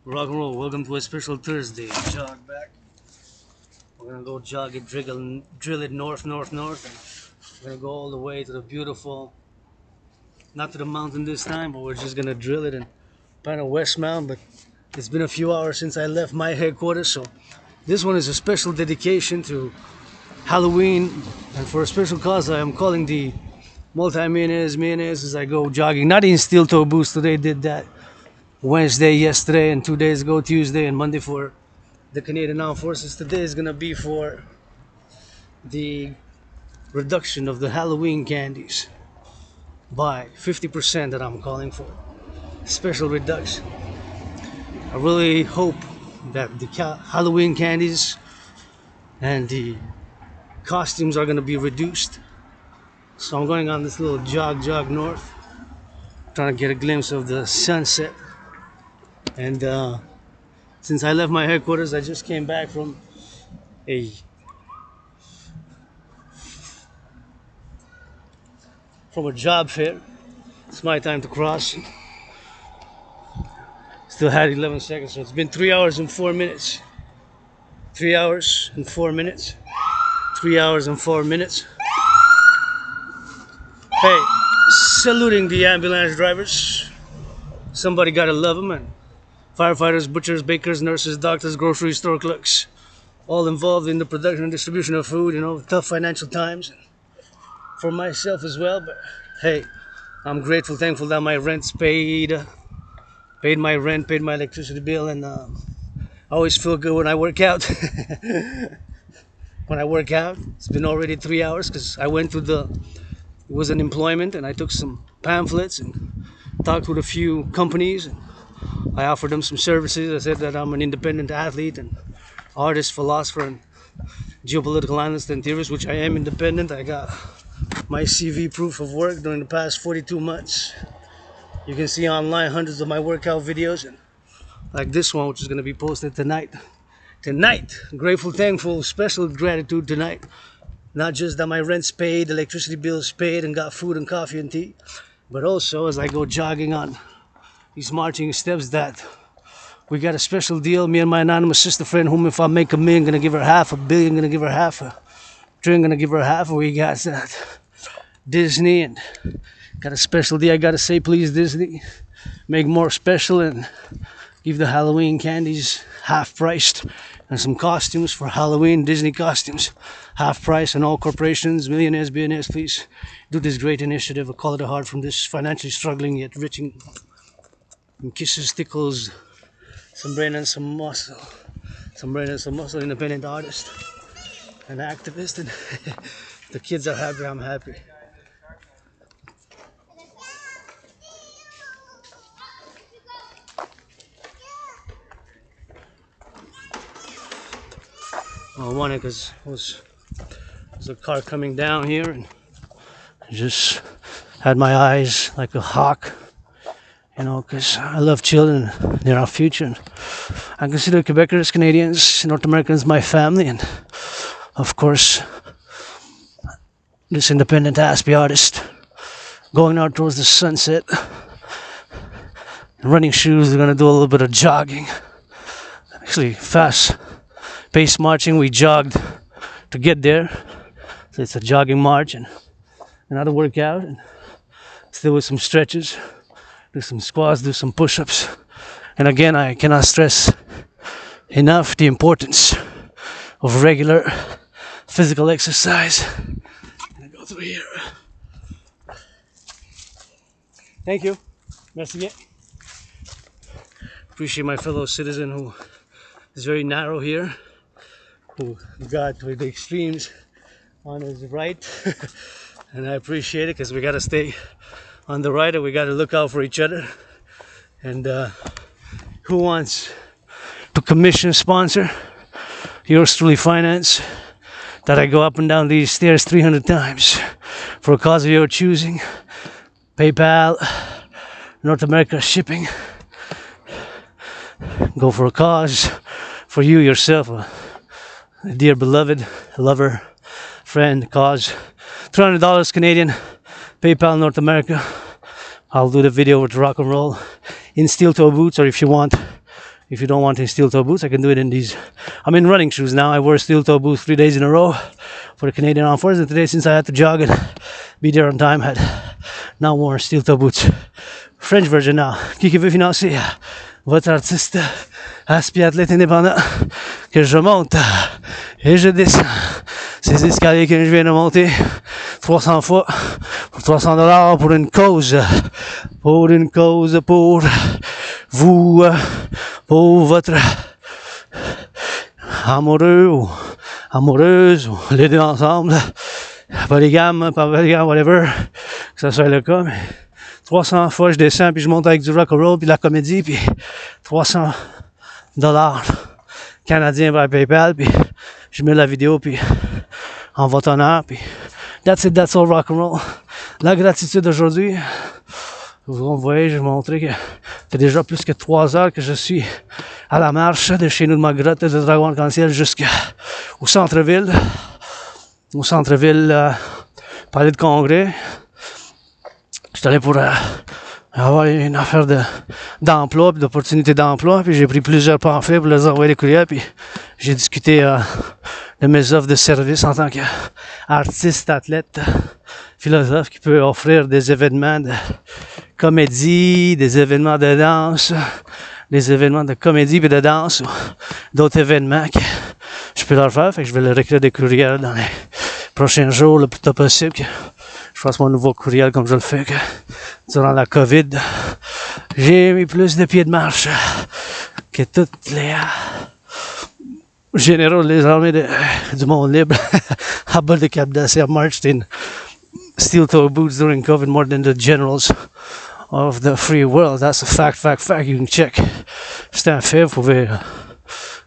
Rock and roll, welcome to a special Thursday. Jog back. We're gonna go jog it, drill it north. And we're gonna go all the way to the beautiful, not to the mountain this time, but we're just gonna drill it and find a west mountain. But it's been a few hours since I left my headquarters, so this one is a special dedication to Halloween. And for a special cause, I am calling the multi-millionaires as I go jogging. Not in steel toe boots, today did that. Wednesday, yesterday, and 2 days ago, Tuesday and Monday for the Canadian Armed Forces. Today is gonna be for the reduction of the Halloween candies by 50% that I'm calling for. Special reduction. I really hope that the Halloween candies and the costumes are gonna be reduced. So I'm going on this little jog north, trying to get a glimpse of the sunset. And since I left my headquarters, I just came back from a job fair. It's my time to cross. Still had 11 seconds, so it's been 3 hours and 4 minutes. 3 hours and 4 minutes. 3 hours and 4 minutes. Hey, saluting the ambulance drivers. Somebody gotta love them, and firefighters, butchers, bakers, nurses, doctors, grocery store clerks, all involved in the production and distribution of food, tough financial times. For myself as well, but hey, I'm grateful, thankful that my rent's paid. Paid my rent, paid my electricity bill, and I always feel good when I work out. When I work out, it's been already 3 hours because I went to it was an employment, and I took some pamphlets and talked with a few companies, and I offered them some services. I said that I'm an independent athlete and artist, philosopher, and geopolitical analyst and theorist, which I am independent. I got my CV proof of work during the past 42 months. You can see online hundreds of my workout videos, and like this one, which is going to be posted tonight. Grateful, thankful, special gratitude tonight. Not just that my rent's paid, electricity bill's paid, and got food and coffee and tea, but also as I go jogging on these marching steps, that we got a special deal. Me and my anonymous sister friend, whom if I make $1 million, gonna give her half, $1 billion, gonna give her half, $1 trillion, gonna give her half. We got that Disney, and got a special deal. I gotta say, please, Disney, make more special and give the Halloween candies half priced, and some costumes for Halloween, Disney costumes, half price. And all corporations, millionaires, billionaires, please do this great initiative. A call to the heart from this financially struggling yet rich and kisses, tickles, some brain and some muscle, independent artist and activist. And the kids are happy, I'm happy. I wanted because was a car coming down here, and I just had my eyes like a hawk, because I love children, they're our future. And I consider Quebecers, Canadians, North Americans my family, and of course, this independent Aspie artist going out towards the sunset. In running shoes, they're gonna do a little bit of jogging. Actually, fast pace marching. We jogged to get there, so it's a jogging march and another workout, and still with some stretches, do some squats, do some push-ups. And again, I cannot stress enough the importance of regular physical exercise. And I go through here. Thank you. Merci bien. Appreciate my fellow citizen who is very narrow here, who got with the extremes on his right. And I appreciate it, because we got to stay on the right, and we got to look out for each other. And who wants to commission sponsor yours truly finance that I go up and down these stairs 300 times for a cause of your choosing? PayPal, North America shipping. Go for a cause for you yourself, a dear beloved lover, friend, cause. $300 Canadian, PayPal North America. I'll do the video with rock and roll in steel toe boots, or if you want, if you don't want any steel toe boots, I can do it in these. I'm in running shoes now. I wore steel toe boots 3 days in a row for the Canadian Armed Forces. And today, since I had to jog and be there on time, had now worn steel toe boots. French version now. Qui veut financer votre artiste, aspire athlète indépendant, que je monte et je descends ces escaliers que je viens de monter 300 fois pour $300 pour une cause, pour vous, pour votre amoureux ou amoureuse, ou les deux ensemble, polygame, pas polygame, whatever, que ça soit le cas, mais 300 fois je descends puis je monte avec du rock'n'roll puis la comédie puis $300 canadiens par PayPal puis je mets la vidéo puis en votre honneur puis that's it, that's all rock'n'roll. La gratitude aujourd'hui, vous voyez, je vais montrer que c'est déjà plus que 3 heures que je suis à la marche de chez nous de ma grotte de Dragon Arc-en-Ciel jusqu'au centre-ville. Au centre-ville, palais de congrès. Je suis allé pour avoir une affaire d'emploi, puis d'opportunité d'emploi, puis j'ai pris plusieurs pamphlets pour les envoyer des courriels, puis j'ai discuté de mes offres de service en tant qu'artiste, athlète, philosophe qui peut offrir des événements de comédie, des événements de danse, des événements de comédie et de danse, ou d'autres événements que je peux leur faire. Fait que je vais leur écrire des courriels dans les prochains jours, le plus tôt possible, que je fasse mon nouveau courriel comme je le fais que durant la COVID. J'ai mis plus de pieds de marche que toutes les généraux des armées du monde libre à bas de Cap d'Acier marched in steel toe boots during COVID more than the generals of the free world. That's a fact. You can check. C'est un fait, vous pouvez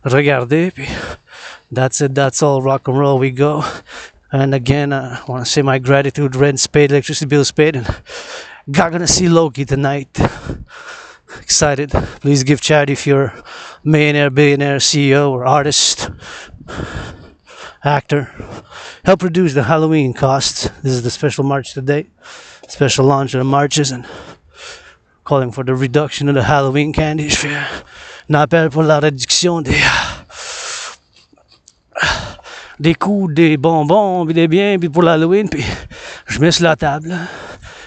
regarder. Puis that's it, that's all, rock and roll, we go. And again, I want to say my gratitude, rent paid, electricity bills paid, and gonna see Loki tonight. Excited. Please give charity if you're a millionaire, billionaire, CEO, or artist, actor. Help reduce the Halloween costs. This is the special march today. Special launch of the marches and calling for the reduction of the Halloween candy. Je fais un appel pour la réduction des coûts, des bonbons, puis des biens, puis pour l'Halloween, puis je mets sur la table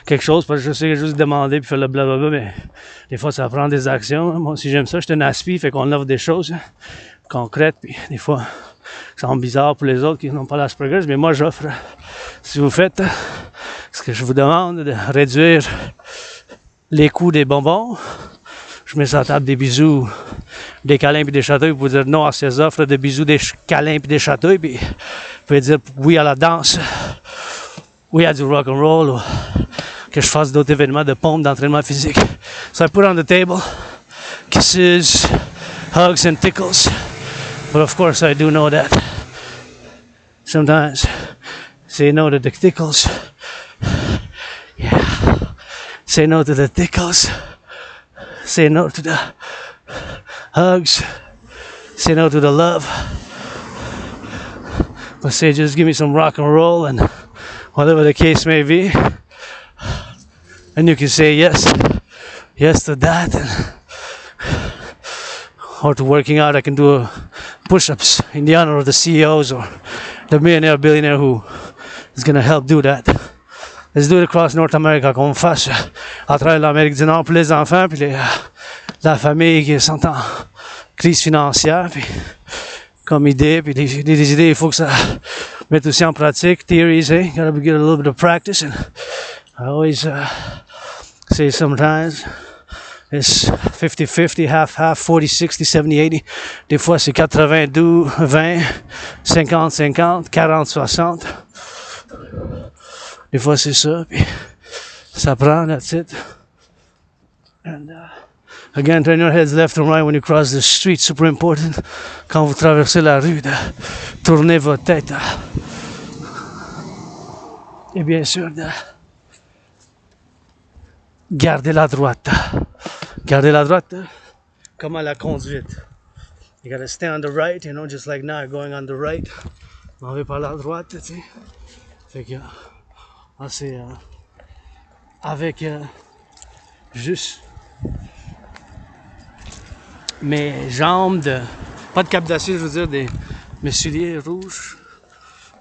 quelque chose, parce que je sais que juste demander puis faire le blablabla, mais des fois ça prend des actions. Moi aussi j'aime ça, je suis un aspi, fait qu'on offre des choses concrètes, puis des fois ça semble bizarre pour les autres qui n'ont pas l'Asperger's, mais moi j'offre, si vous faites ce que je vous demande, de réduire les coûts des bonbons, je mets sur la table des bisous, des câlins puis des chatouilles pour dire non à ces offres de bisous, des câlins puis des chatouilles, puis vous pouvez dire oui à la danse, oui à du rock and roll, ou que je fasse d'autres événements de pompe, d'entraînement physique. So I put on the table kisses, hugs and tickles, but of course I do know that sometimes say no to the tickles. Yeah, say no to the tickles. Say no to the hugs. Say no to the love. But say just give me some rock and roll and whatever the case may be. And you can say yes. Yes to that. Or to working out, I can do push-ups in the honor of the CEOs or the millionaire, billionaire who is going to help do that. Let's do it across North America, qu'on fasse à travers l'Amérique du Nord pour les enfants puis la famille qui sont en crise financière, puis comme idée, puis des idées, il faut que ça mette aussi en pratique. Theories, hey, gotta get a little bit of practice. And I always say sometimes it's 50-50, half, 40-60, 70-80. Des fois c'est 80-20, 50-50, 40-60. Des fois c'est ça, puis ça prend, that's it. And again, turn your heads left and right when you cross the street, super important. Quand vous traversez la rue, de tourner votre tête. Et bien sûr, de garder la droite. Garder la droite comme à la conduite. You gotta stay on the right, you know, just like now, going on the right. On va par la droite, tu sais. Fait que c'est avec juste mes jambes de... Pas de cap d'acier, je veux dire, mes souliers rouges.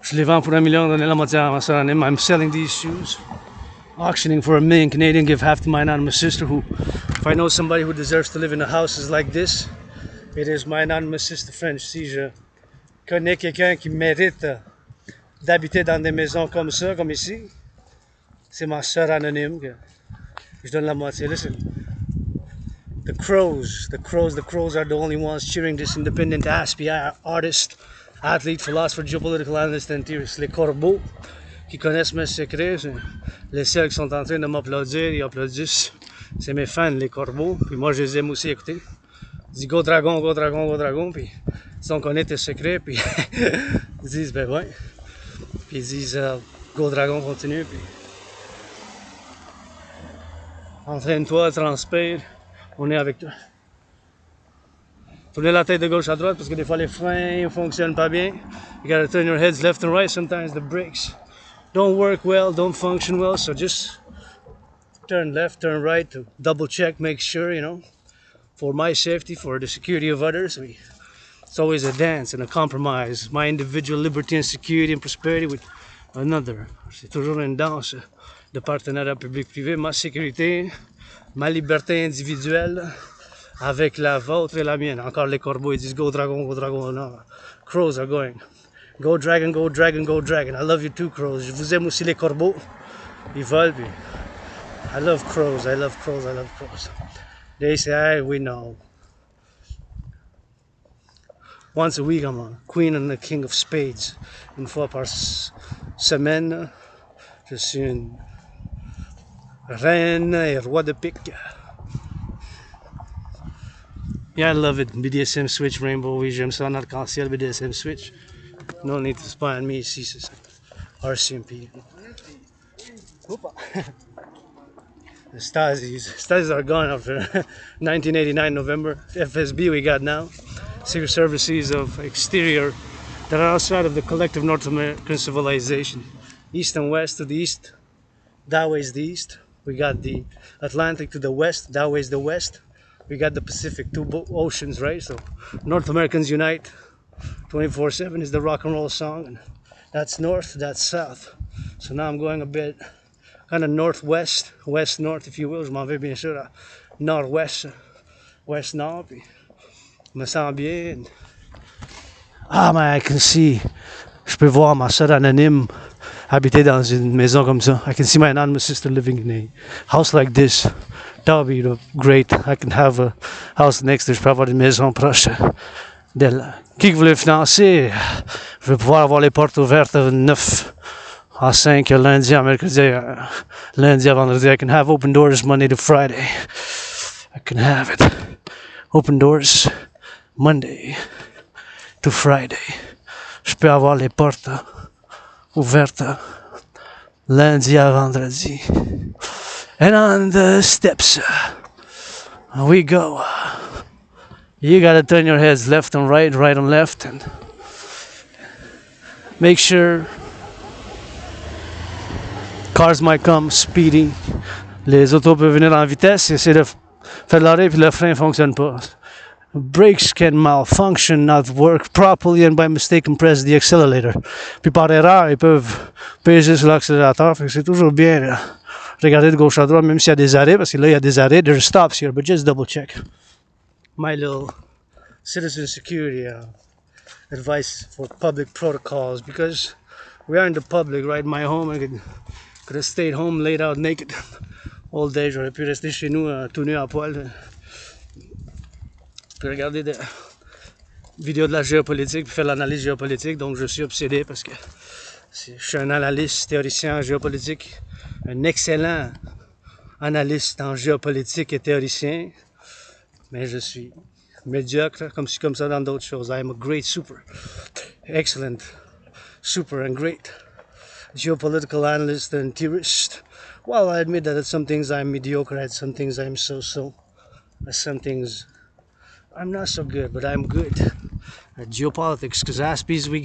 Je les vends pour $1 million, donner la moitié à ma soeur anonyme. I'm selling these shoes. Auctioning for $1 million Canadian, give half to my anonymous sister who, if I know somebody who deserves to live in a house like this, it is my anonymous sister French. Si je connais quelqu'un qui mérite d'habiter dans des maisons comme ça, comme ici, c'est ma soeur anonyme que je donne la moitié. Listen, the crows are the only ones cheering this independent Aspie artist, athlete, philosopher, geopolitical analyst and theorist. Les corbeaux qui connaissent mes secrets, les seuls qui sont en train de m'applaudir, ils applaudissent. C'est mes fans, les corbeaux, puis moi je les aime aussi écouter. Ils disent go dragon, go dragon, go dragon, puis ils on connaît tes secrets, puis ils disent ben ouais. Puis ils disent go dragon, continue, puis entraîne-toi, transpire, on est avec toi. Tournez la tête de gauche à droite parce que des fois les freins ne fonctionnent pas bien. You gotta turn your heads left and right. Sometimes the brakes don't work well, don't function well, so just turn left, turn right to double check, make sure, you know, for my safety, for the security of others. It's always a dance and a compromise. My individual liberty and security and prosperity with another. C'est toujours une danse de partenariat public-privé. Ma sécurité, ma liberté individuelle avec la vôtre et la mienne. Encore les corbeaux, ils disent go dragon, go dragon. No, crows are going. Go dragon, go dragon, go dragon. I love you too, crows. Je vous aime aussi les corbeaux. Ils volent, puis I love crows, I love crows, I love crows. They say, hey, we know. Once a week, I'm a queen and a king of spades. Une fois par semaine, je suis une reine et roi de pique. Yeah, I love it. BDSM switch, rainbow, oui, j'aime ça en arc-en-ciel, BDSM switch. No need to spy on me ici, c'est ça. RCMP. The Stasis are gone after 1989 November. FSB we got now. Secret Services of exterior that are outside of the collective North American civilization. East and west. To the east, that way is the east. We got the Atlantic to the west, that way is the west. We got the Pacific, two oceans, right? So North Americans unite. 24/7 is the rock and roll song, and that's north, that's south. So now I'm going a bit kind of northwest, west-north, if you will. Je m'en vais bien sûr à nord-ouest, west-nord, puis je me sens bien. Ah, mais I can see, je peux voir ma soeur anonyme habiter dans une maison comme ça. I can see my anonymous sister living in a house like this. That would be great. I can have a house next to, je peux avoir une maison proche d'elle. Qui veut le financer? Je vais pouvoir avoir les portes ouvertes 9 à 5 lundi à mercredi, lundi à vendredi. I can have open doors Monday to Friday. I can have it. Open doors Monday to Friday. Je peux avoir les portes ouvertes lundi à vendredi. And on the steps we go. You gotta turn your heads left and right, right and left, and make sure cars might come speeding. Les autos peuvent venir en vitesse et essayer de faire de l'arrêt puis le frein ne fonctionne pas. Brakes can malfunction, not work properly, and by mistake compress the accelerator. Puis par erreur, ils peuvent peser sur l'accélérateur. Fait que c'est toujours bien là, regarder de gauche à droite, même s'il y a des arrêts, parce que là, il y a des arrêts. There's stops here, but just double check. My little citizen security advice for public protocols, because we are in the public, right? My home, I could have stayed home, laid out naked all day. J'aurais pu rester chez nous tout nu à poil. Puis regarder des vidéos de la géopolitique, puis faire l'analyse géopolitique. Donc je suis obsédé parce que je suis un analyste, théoricien en géopolitique, un excellent analyste en géopolitique et théoricien. Mais je suis médiocre, comme ça dans d'autres choses. I am a great, super, excellent, super and great geopolitical analyst and theorist. Well, I admit that at some things I'm mediocre, at some things I'm so-so, at some things I'm not so good, but I'm good at geopolitics, because Aspies we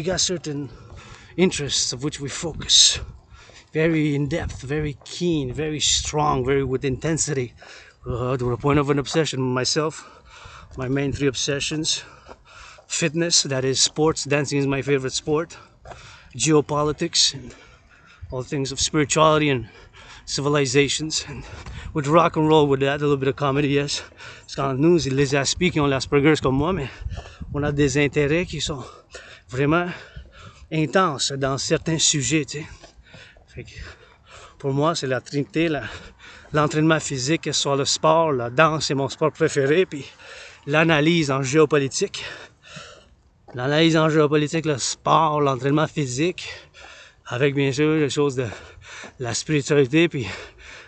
got certain interests of which we focus. Very in depth, very keen, very strong, very with intensity. To the point of an obsession myself. My main 3 obsessions: fitness, that is sports, dancing is my favorite sport, geopolitics, and all things of spirituality and civilizations. And with rock and roll, with that, a little bit of comedy, yes. Parce qu'entre nous, les aspis qui ont l'Asperger's comme moi, mais on a des intérêts qui sont vraiment intenses dans certains sujets, tu sais. Fait que pour moi, c'est la trinité, l'entraînement physique, que ce soit le sport, la danse, c'est mon sport préféré, puis l'analyse en géopolitique. L'analyse en géopolitique, le sport, l'entraînement physique, avec bien sûr les choses de la spiritualité, puis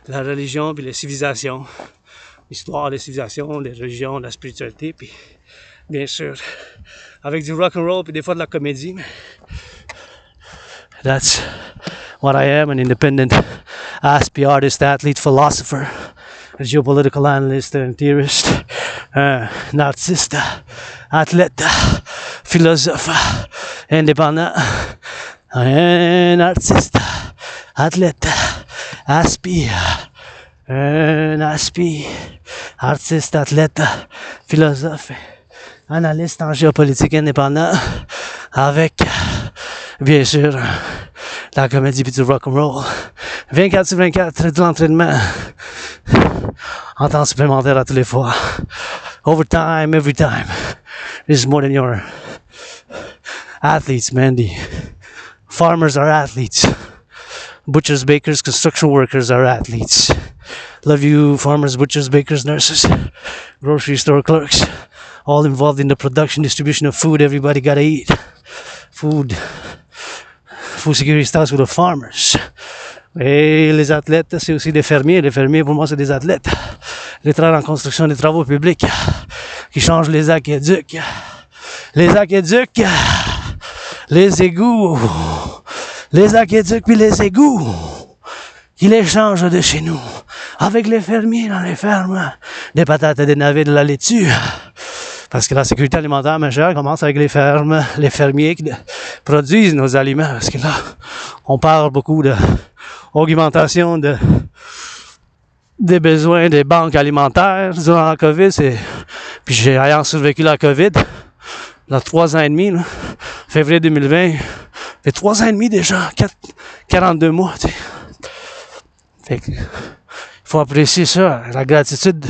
la religion, puis la civilisation. L'histoire des civilisations, des religions, de la spiritualité, puis bien sûr, avec du rock and roll, puis des fois de la comédie. That's what I am, an independent ASPI artist, athlete, philosopher, a geopolitical analyst and theorist, narcissiste, athlète, philosophe, indépendant, un artiste, athlète, ASPI, un ASPI, artiste, athlète, philosophe, analyste en géopolitique indépendant, avec, bien sûr, la comédie puis du rock'n'roll. 24/24, de l'entraînement. En temps supplémentaire à tous les fois. Overtime, every time. This is more than your athletes, man. The farmers are athletes. Butchers, bakers, construction workers are athletes. Love you, farmers, butchers, bakers, nurses, grocery store clerks. All involved in the production, distribution of food. Everybody gotta eat. Food security starts with the farmers. Et les athlètes, c'est aussi des fermiers. Les fermiers, pour moi, c'est des athlètes. Les travailleurs en construction des travaux publics qui changent les aqueducs. Les aqueducs, les égouts, les aqueducs puis les égouts qui les changent de chez nous. Avec les fermiers dans les fermes, des patates et des navets, de la laitue. Parce que la sécurité alimentaire, ma chère, commence avec les fermes, les fermiers qui produisent nos aliments. Parce que là, on parle beaucoup d'augmentation des besoins des banques alimentaires durant la COVID. Puis j'ai ayant survécu la COVID, là, 3 ans et demi, là, février 2020, fait 3 ans et demi déjà, 42 mois, tu sais. Fait que, il faut apprécier ça, la gratitude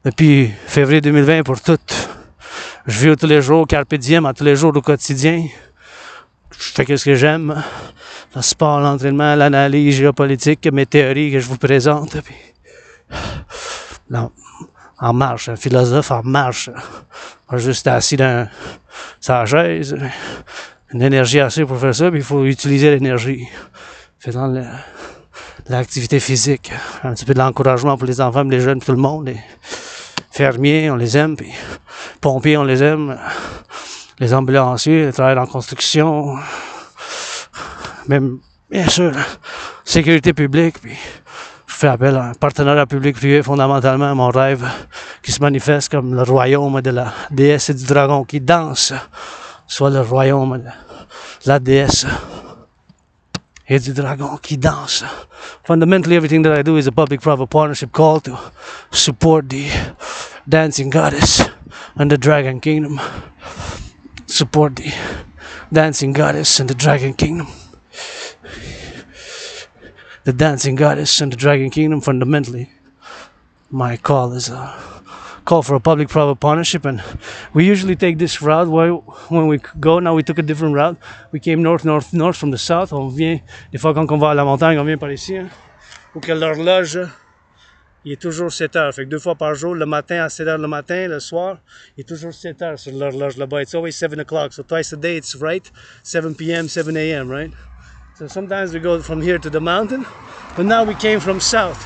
depuis février 2020 pour tout. Je vis tous les jours, carpe diem, à tous les jours au quotidien. Je fais ce que j'aime. Le sport, l'entraînement, l'analyse géopolitique, mes théories que je vous présente. Puis, non, en marche, un philosophe en marche. Pas juste assis dans sa chaise. Une énergie assez pour faire ça, puis il faut utiliser l'énergie. Faisant l'activité physique. Un petit peu de l'encouragement pour les enfants, les jeunes, tout le monde. Les fermiers, on les aime, puis pompiers, on les aime, les ambulanciers, les travailleurs en construction, même, bien sûr, sécurité publique, puis je fais appel à un partenariat public-privé, fondamentalement, mon rêve qui se manifeste comme le royaume de la déesse et du dragon qui danse, soit le royaume de la déesse et du dragon qui danse. Fundamentally, everything that I do is a public-private partnership call to support the dancing goddess and the dragon kingdom. Support the dancing goddess and the dragon kingdom. The dancing goddess and the dragon kingdom, fundamentally, my call is a call for a public-private partnership, and we usually take this route. When we go, now we took a different route. We came north from the south. On vient, des fois quand on va à la montagne, on vient par ici. Hein, pour que l'horloge, il est toujours 7 heures. Fait que 2 fois par jour, le matin à 7 heures le matin, le soir, il est toujours 7 heures sur l'horloge là-bas. It's always 7 o'clock. So twice a day it's right, 7 p.m., 7 a.m., right? So sometimes we go from here to the mountain, but now we came from south.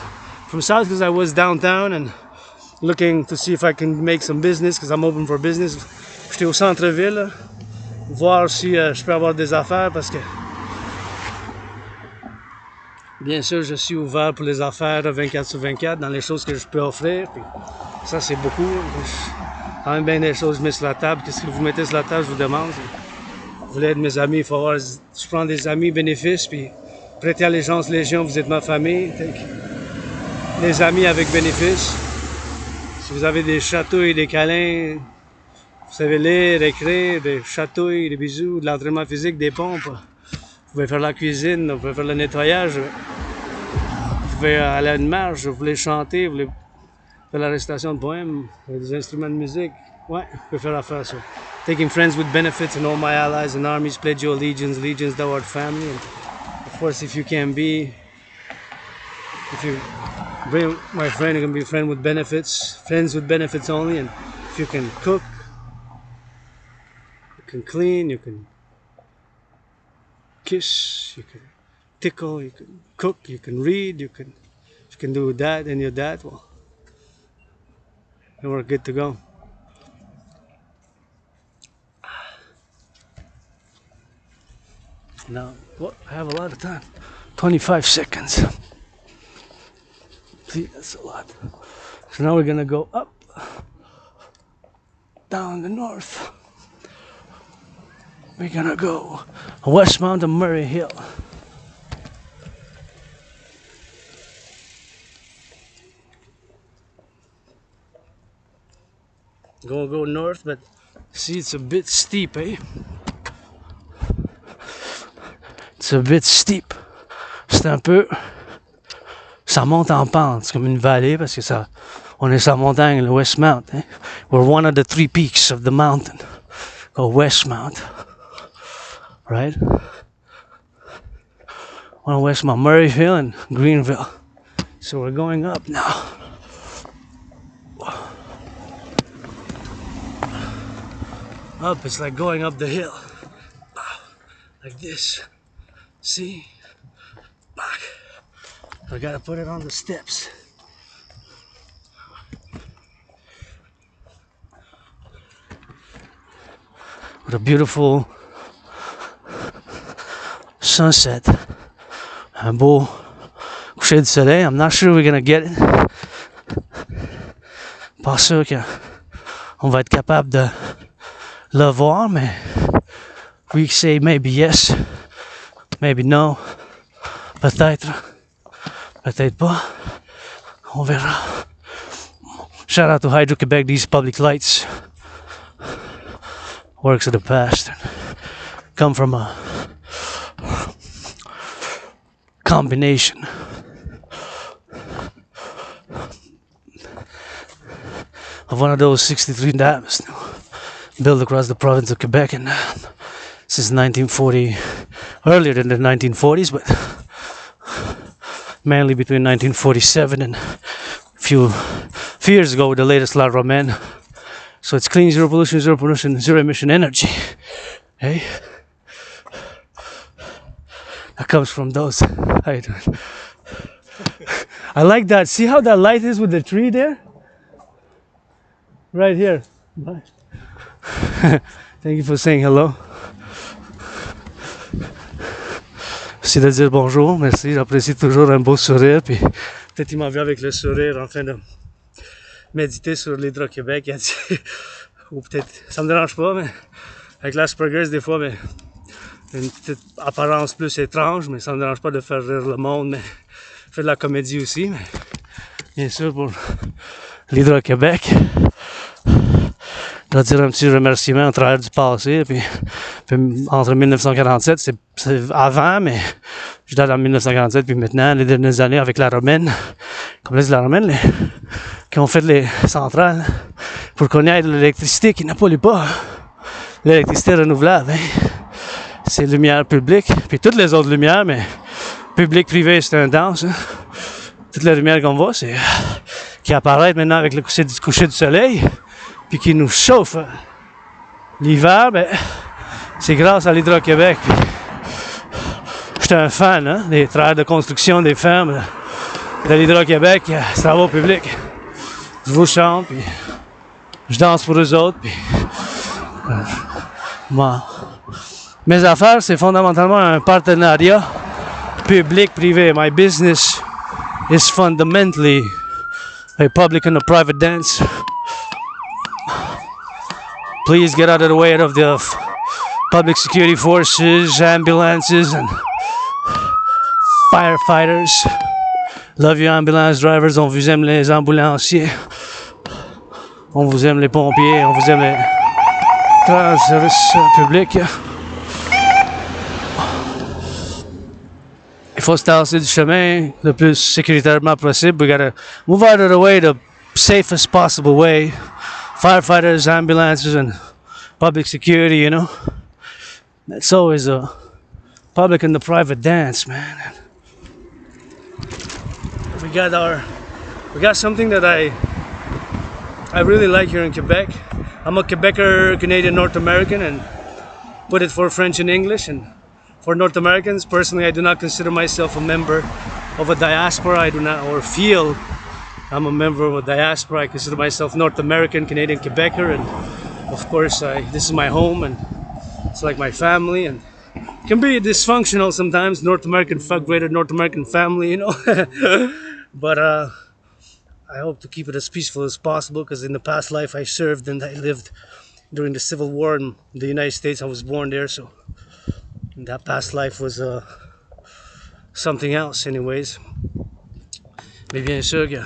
From south because I was downtown and looking to see if I can make some business, because I'm open for business. J'étais au centre-ville, voir si je peux avoir des affaires, parce que bien sûr, je suis ouvert pour les affaires 24/24 dans les choses que je peux offrir. Puis ça, c'est beaucoup. Quand même bien des choses mises sur la table. Qu'est-ce que vous mettez sur la table, je vous demande. Vous voulez être mes amis, il faut avoir. Je prends des amis bénéfices, puis prêtez Allegiance LegionZ, vous êtes ma famille. Les amis avec bénéfice. Si vous avez des chatouilles, des câlins, vous savez lire, écrire, des chatouilles, des bisous, de l'entraînement physique, des pompes. Vous pouvez faire la cuisine, vous pouvez faire le nettoyage. Vous pouvez aller à une marche, vous voulez chanter, vous voulez faire la récitation de poèmes, des instruments de musique. Ouais, vous pouvez faire l'affaire ça. Taking friends with benefits and all my allies and armies, pledge your allegiance, allegiance thou art family. And of course, if you bring my friend, you can be friends with benefits only. And if you can cook, you can clean, you can kiss, you can tickle, you can cook, you can read, if you can do that and you're that, well, then we're good to go. Now, I have a lot of time. 25 seconds. See, that's a lot. So now we're gonna go up, down the north. We're gonna go west Mountain Murray Hill. Gonna go north, but see, it's a bit steep, eh? It's a bit steep. C'est un peu... Ça monte en pente, c'est comme une vallée parce que ça... On est sur la montagne, le West Mount, eh? We're one of the 3 peaks of the mountain, called West Mount. Right? One West Mount, Murray Hill and Greenville. So we're going up now. Up, it's like going up the hill. Like this. See? Back. I gotta put it on the steps. What a beautiful sunset. Un beau coucher du soleil. I'm not sure we're gonna get it. Pas sûr qu'on va être capable de le voir, mais we say maybe yes, maybe no, peut-être, peut-être pas, on verra. Shout out to Hydro-Québec, these public lights, works of the past, come from a combination of one of those 63 dams built across the province of Quebec and since 1940, earlier than the 1940s, but mainly between 1947 and a few years ago with the latest La Romaine. So it's clean, zero pollution, zero emission energy. Hey, that comes from those. How you doing? I like that. See how that light is with the tree there? Right here. Bye. Thank you for saying hello. Merci de dire bonjour, merci, j'apprécie toujours un beau sourire, puis peut-être il m'a vu avec le sourire en train de méditer sur l'Hydro-Québec, il a dit, ou peut-être, ça me dérange pas, mais avec l'Asperger's des fois, mais une petite apparence plus étrange, mais ça me dérange pas de faire rire le monde, mais je fais de la comédie aussi, mais bien sûr pour l'Hydro-Québec. Je dois dire un petit remerciement au travers du passé, puis entre 1947, c'est avant, mais je dois dans 1947, puis maintenant, les dernières années avec la Romaine, comme la Romaine, qui ont fait les centrales pour qu'on ait de l'électricité qui ne pollue pas. L'électricité renouvelable, hein. C'est lumière publique, puis toutes les autres lumières, mais public, privé, c'est un danse. Hein. Toutes les lumières qu'on voit, c'est qui apparaissent maintenant avec le coucher du soleil, puis qui nous chauffe. L'hiver, ben, c'est grâce à l'Hydro-Québec. J'étais un fan, hein, des travailleurs de construction des fermes de l'Hydro-Québec, travaux publics. Je vous chante, puis je danse pour eux autres, puis moi. Mes affaires, c'est fondamentalement un partenariat public-privé. My business is fundamentally a public and a private dance. Please get out of the way of the public security forces, ambulances, and firefighters. Love you ambulance drivers, on vous aime les ambulanciers. On vous aime les pompiers, on vous aime les services publics. Il faut se tasser du chemin le plus sécuritairement possible. We gotta move out of the way the safest possible way. Firefighters, ambulances, and public security, you know. It's always a public and the private dance, man. We got something that I really like here in Quebec. I'm a Quebecer, Canadian, North American, and put it for French and English. And for North Americans, personally, I do not consider myself a member of a diaspora. I do not, or feel I'm a member of a diaspora. I consider myself North American, Canadian, Quebecer, and of course, this is my home, and it's like my family, and it can be dysfunctional sometimes. North American, greater North American family, you know. But I hope to keep it as peaceful as possible, because in the past life I served and I lived during the Civil War in the United States. I was born there, so that past life was something else, anyways. Mais bien sûr que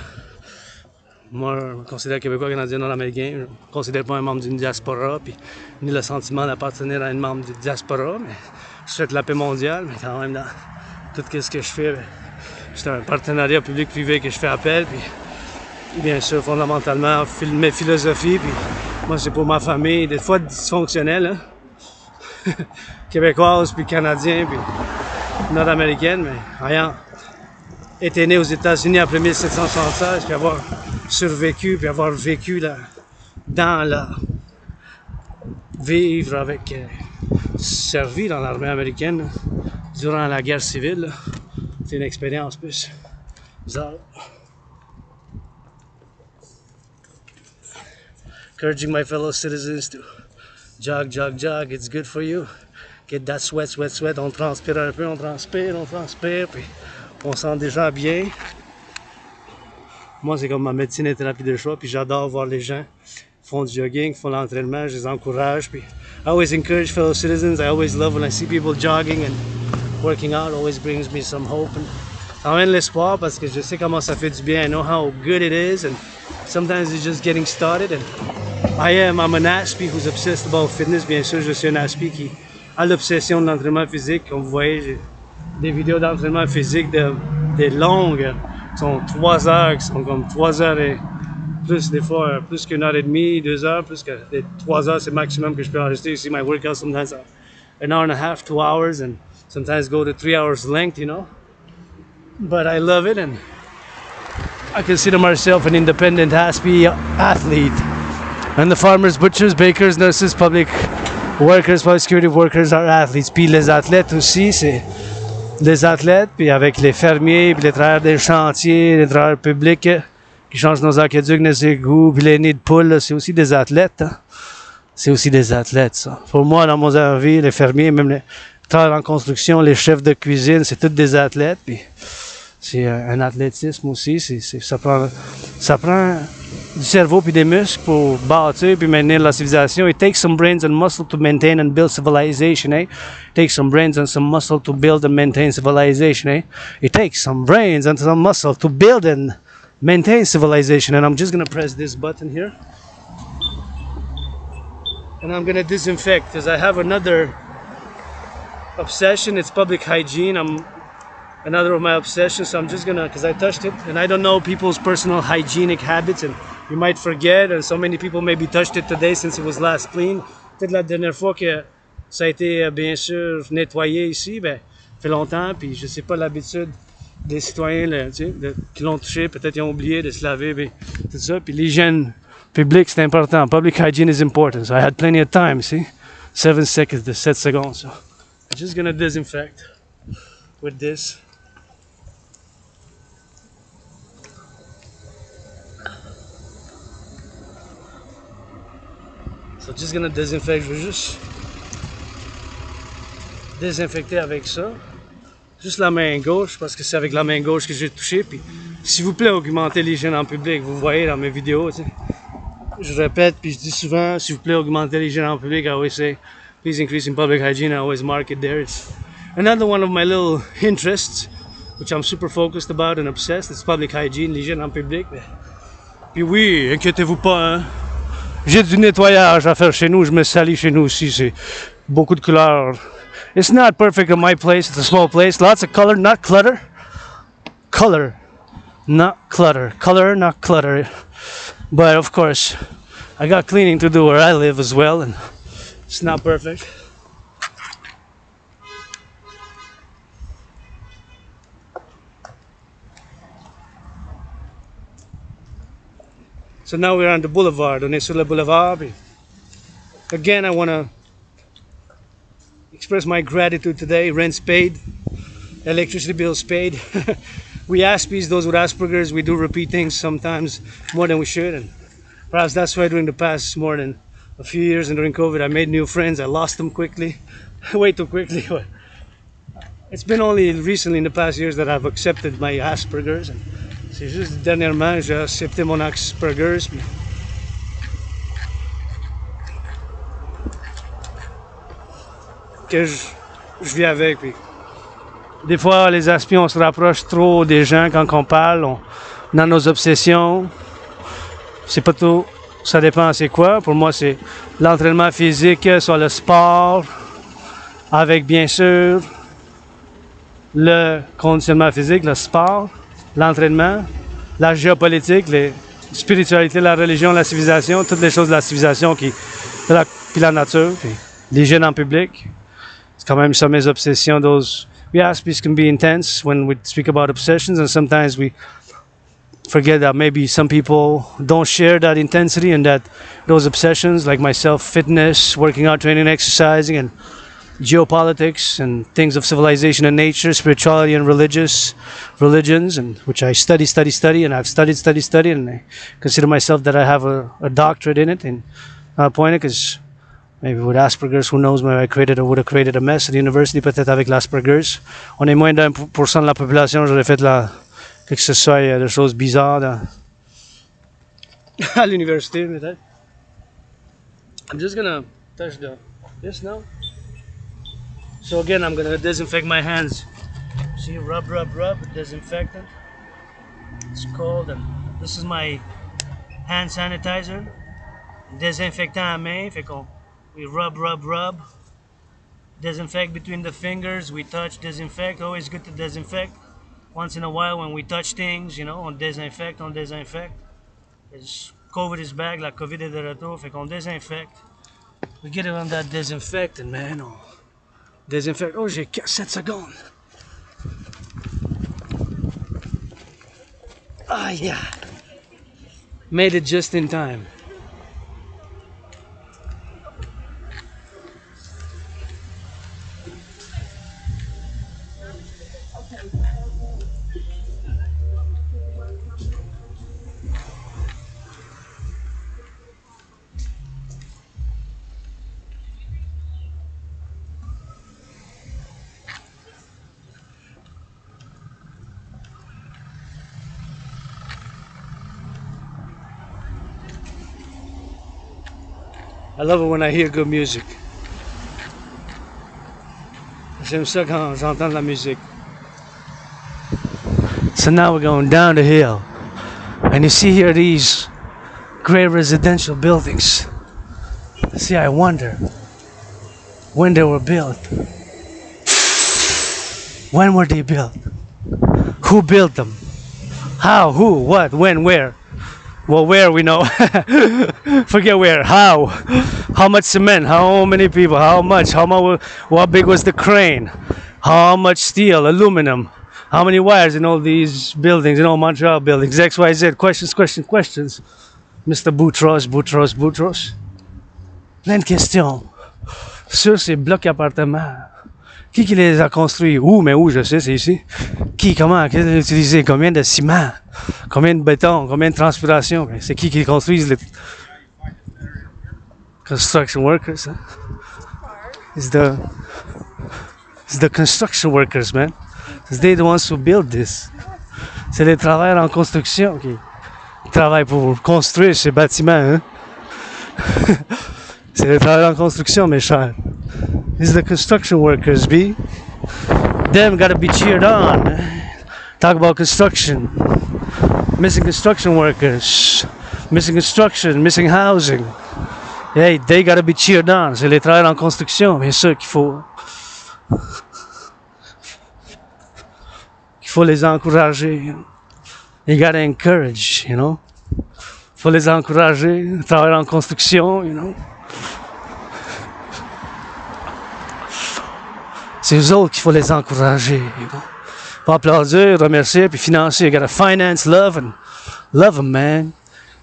moi, je me considère québécois, canadien, nord-américain. Je ne me considère pas un membre d'une diaspora, puis ni le sentiment d'appartenir à un membre d'une diaspora, mais je souhaite la paix mondiale, mais quand même dans tout ce que je fais, c'est un partenariat public-privé que je fais appel, puis bien sûr, fondamentalement, mes philosophies, puis moi, c'est pour ma famille, des fois dysfonctionnelle, hein? Québécoise, puis canadien, puis nord-américaine, mais ayant été né aux États-Unis après 1776, puis avoir survécu, puis avoir vécu là, dans la... vivre avec... servi dans l'armée américaine durant la guerre civile, là. C'est une expérience plus bizarre. Encouraging my fellow citizens to jog, jog, jog. It's good for you. Get that sweat, sweat, sweat. On transpire un peu, on transpire, puis on sent déjà bien. Moi, c'est comme ma médecine et thérapie de choix, puis j'adore voir les gens font du jogging, font l'entraînement, je les encourage. Puis I always encourage fellow citizens. I always love when I see people jogging and working out. Always brings me some hope and emmène l'espoir, parce que je sais comment ça fait du bien. I know how good it is, and sometimes it's just getting started. And I'm an aspie who's obsessed about fitness. Bien sûr, je suis un aspie qui a l'obsession de l'entraînement physique. Comme vous voyez, j'ai des vidéos d'entraînement physique des longues, qui sont 3 heures, qui sont comme 3 heures et plus, des fois plus qu'une heure et demie, 2 heures, plus que 3 heures, c'est le maximum que je peux enregistrer. You see my workouts sometimes are an hour and a half, 2 hours, and sometimes go to 3 hours length, you know. But I love it, and I consider myself an independent athlete. And the farmers, butchers, bakers, nurses, public workers, public security workers are athletes. Puis les athlètes aussi, c'est des athlètes, puis avec les fermiers, puis les travailleurs des chantiers, les travailleurs publics qui changent nos aqueducs, nos égouts, puis les nids de poules, c'est aussi des athlètes. Hein? C'est aussi des athlètes, ça. Pour moi, dans mon envie, les fermiers, même les travailleurs en construction, les chefs de cuisine, c'est tous des athlètes, puis c'est un athlétisme aussi. Ça prend du cerveau puis des muscles pour bâtir puis maintenir la civilisation. It takes some brains and muscle to maintain and build civilization, eh? It takes some brains and some muscle to build and maintain civilization, eh? It takes some brains and some muscle to build and maintain civilization. And I'm just gonna press this button here, and I'm gonna disinfect, because I have another obsession. It's public hygiene. Another of my obsessions, so I'm just gonna, because I touched it, and I don't know people's personal hygienic habits, and you might forget, and so many people maybe touched it today since it was last clean. Peut-être la dernière fois que ça a été bien sûr nettoyé ici, ben, ça fait longtemps, puis je sais pas l'habitude des citoyens là, tu sais, qui l'ont touché, peut-être ils ont oublié de se laver, ben, tout ça, puis l'hygiène publique c'est important. Public hygiene is important, so I had plenty of time, see? 7 seconds to 7 seconds, so I'm just gonna disinfect with this. So just gonna disinfect. Je vais juste désinfecter avec ça. Juste la main gauche, parce que c'est avec la main gauche que j'ai touché. Puis, s'il vous plaît, augmentez l'hygiène en public. Vous voyez dans mes vidéos, tu sais. Je répète, puis je dis souvent, s'il vous plaît, augmentez l'hygiène en public. I always say, please increase in public hygiene. I always mark it there. It's another one of my little interests, which I'm super focused about and obsessed. It's public hygiene, l'hygiène en public. Puis oui, inquiétez-vous pas, hein. J'ai du nettoyage à faire chez nous, je me salis chez nous aussi, c'est beaucoup de couleurs. It's not perfect in my place, it's a small place, lots of color, not clutter. Color, not clutter. Color, not clutter. But of course, I got cleaning to do where I live as well, and it's not perfect. So now we're on the boulevard, on est sur le boulevard. Again, I want to express my gratitude today. Rent's paid, electricity bills paid. We Aspies, those with Asperger's, we do repeat things sometimes more than we should, and perhaps that's why during the past more than a few years and during COVID I made new friends. I lost them quickly, way too quickly. But it's been only recently in the past years that I've accepted my Asperger's. And c'est juste dernièrement j'ai accepté mon Asperger's. Que je vis avec. Puis des fois, les Aspies, on se rapproche trop des gens quand on parle, on a nos obsessions. C'est pas tout, ça dépend c'est quoi. Pour moi, c'est l'entraînement physique sur le sport, avec bien sûr le conditionnement physique, le sport, l'entraînement, la géopolitique, la spiritualité, la religion, la civilisation, toutes les choses de la civilisation, puis la nature, puis l'hygiène en public. C'est quand même ça mes obsessions. Those we Aspies can be intense when we speak about obsessions, and sometimes we forget that maybe some people don't share that intensity and that those obsessions, like myself, fitness, working out, training, exercising, and geopolitics and things of civilization and nature, spirituality and religions, and which I study, and I've studied, and I consider myself that I have a doctorate in it. And point it, because maybe with Asperger's, who knows, maybe I would have created a mess at the university, peut-être avec l'Asperger's. On est moins d'1% de la population, j'aurais fait que ce soit des choses bizarres à l'université, peut-être. I'm just gonna touch this now. So again, I'm gonna disinfect my hands. See, rub, disinfectant. It's cold, and this is my hand sanitizer. Désinfectant à main, fait qu'on we rub. Disinfect between the fingers, we touch, disinfect. Always good to disinfect. Once in a while when we touch things, you know, on disinfect. COVID is back, la COVID est de retour, fait qu'on désinfecte. We get it on that disinfectant, man. On désinfecte. Oh, j'ai 7 secondes. Ah, yeah. Made it just in time. I love it when I hear good music. J'aime ça quand j'entends de la musique. So now we're going down the hill. And you see here these great residential buildings. See, I wonder when they were built. When were they built? Who built them? How? Who? What? When? Where? Well, where we know. Forget where. How? How much cement? How many people? How much? What big was the crane? How much steel? Aluminum? How many wires in all these buildings? In all Montreal buildings? XYZ. Questions. Mr. Boutros. Plein de questions. Sur ces blocs appartements. Qui les a construits? Où? Mais où? Je sais, c'est ici. Qui? Comment? Qu'est-ce qu'ils ont utilisé? Combien de ciment? Combien de béton? Combien de transpiration? C'est qui les construisent? Les construction workers. Hein? It's the construction workers, man. They're the ones who build this. C'est les travailleurs en construction qui travaillent pour construire ces bâtiments. Hein? C'est les travailleurs en construction, mes chers. These are the construction workers, B. Them gotta be cheered on. Talk about construction. Missing construction workers. Missing construction. Missing housing. Hey, they gotta be cheered on. C'est les travailleurs en construction, bien sûr qu'il faut les encourager. You gotta encourage, you know. Faut les encourager, les travailleurs en construction, you know. C'est eux autres qu'il faut les encourager, you know. Faut applaudir, remercier, puis financer. You gotta finance, love them, man.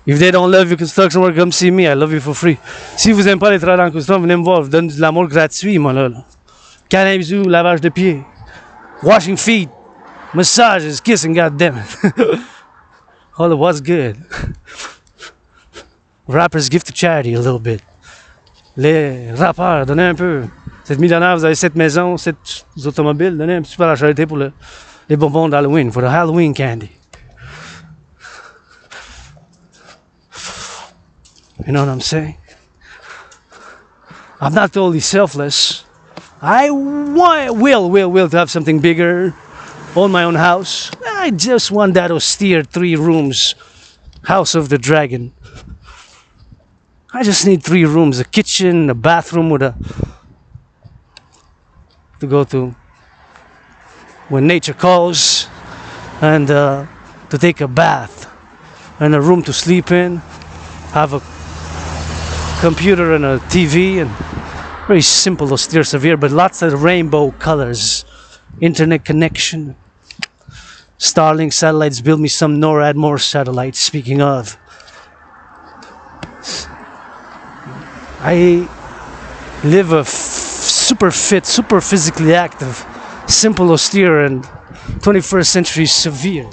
If they don't love your construction work, come see me, I love you for free. Si vous n'aimez pas les travailleurs en construction, venez me voir, je vous donne de l'amour gratuit, moi, là. Câlin, bisous, lavage de pieds. Washing feet. Massages, kissing, goddammit. All of what's good. Rappers give to charity a little bit. Les rappeurs, donnez un peu. Vous êtes millionnaire, vous avez 7 maisons, 7 automobiles, donnez un petit peu à la charité pour les bonbons d'Halloween, for the Halloween candy. You know what I'm saying? I'm not totally selfless. I will to have something bigger, own my own house. I just want that austere 3 rooms house of the dragon. I just need 3 rooms, a kitchen, a bathroom with to go to when nature calls, and to take a bath, and a room to sleep in, have a computer and a TV, and very simple, austere, severe, but lots of rainbow colors, internet connection, Starlink satellites, build me some NORAD more satellites. Speaking of, I live a super fit, super physically active, simple, austere, and 21st century severe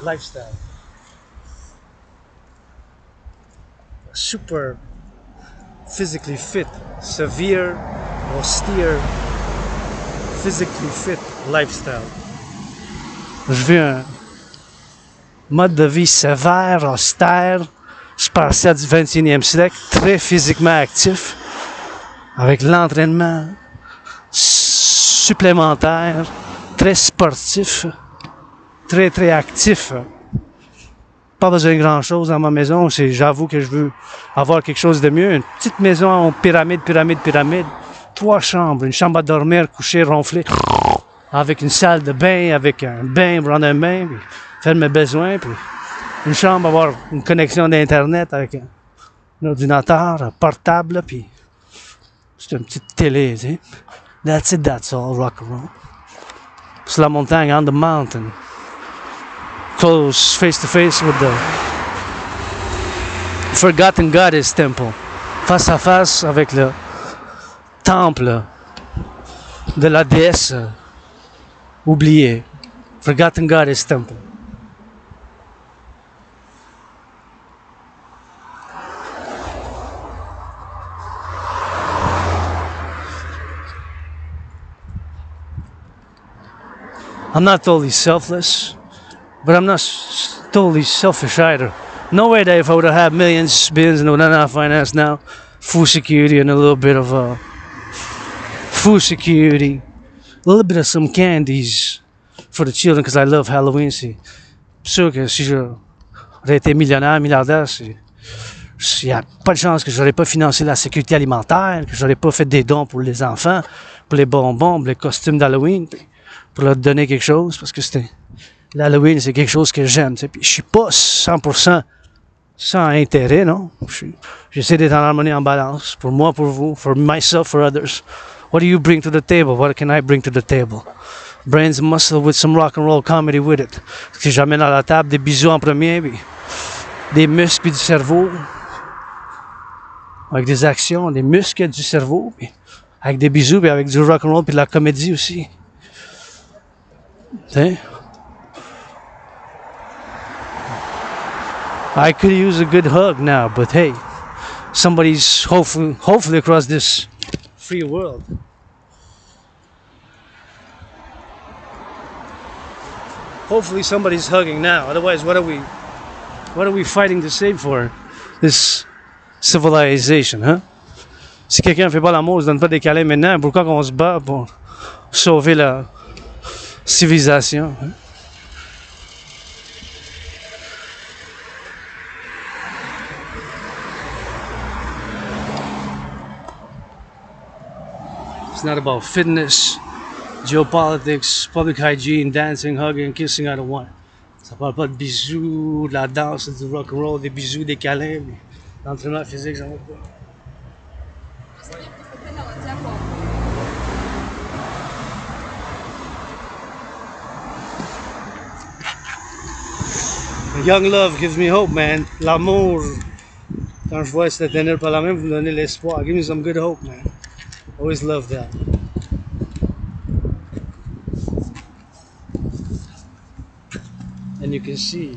lifestyle. Super physically fit, severe, austere, physically fit lifestyle. Je vis un mode de vie sévère, austère, spartiate du 21e siècle, très physiquement actif, avec l'entraînement supplémentaire, très sportif, très actif. Pas besoin de grand chose dans ma maison, j'avoue que je veux avoir quelque chose de mieux. Une petite maison en pyramide, 3 chambres, une chambre à dormir, coucher, ronfler, avec une salle de bain, avec un bain, prendre un bain, puis faire mes besoins, puis une chambre, avoir une connexion d'internet avec un ordinateur, un portable, puis c'est une petite télé, tu sais. That's it, that's all, rock and roll. Sur la montagne, on the mountain. Close face to face with the forgotten goddess temple. Face à face avec le temple de la déesse oubliée. Forgotten goddess temple. I'm not totally selfless, but I'm not totally selfish either. No way that if I would have had millions, billions, and not finance now, food security and a little bit of food security, a little bit of some candies for the children because I love Halloween. C'est sûr que si j'aurais été millionnaire, milliardaire, il n'y a pas de chance que j'aurais pas financé la sécurité alimentaire, que j'aurais pas fait des dons pour les enfants, pour les bonbons, pour les costumes d'Halloween, pour leur donner quelque chose, parce que l'Halloween, c'est quelque chose que j'aime. Puis je suis pas 100% sans intérêt, non? J'essaie d'être en harmonie, en balance. Pour moi, pour vous, for myself, for others. What do you bring to the table? What can I bring to the table? Brains and muscle with some rock and roll comedy with it. Si j'amène à la table des bisous en premier, puis des muscles puis du cerveau, avec des actions, des muscles du cerveau, puis avec des bisous, puis avec du rock and roll puis de la comédie aussi. T'sais? I could use a good hug now, but hey, somebody's hopefully across this free world. Hopefully somebody's hugging now. Otherwise, what are we fighting to save for? This civilization, huh? Si quelqu'un ne fait pas l'amour, ne se donne pas des câlins maintenant, pourquoi qu'on se bat pour sauver la civilisation? Hein? It's not about fitness, geopolitics, public hygiene, dancing, hugging, kissing. I don't want. Ça parle pas de bisous, de la danse, du rock and roll, des bisous, des câlins, mais l'entraînement physique, j'en veux pas. Young love gives me hope, man. L'amour, quand je vois se tenir par la main, vous me donnez l'espoir. Give me some good hope, man. Always love that. And you can see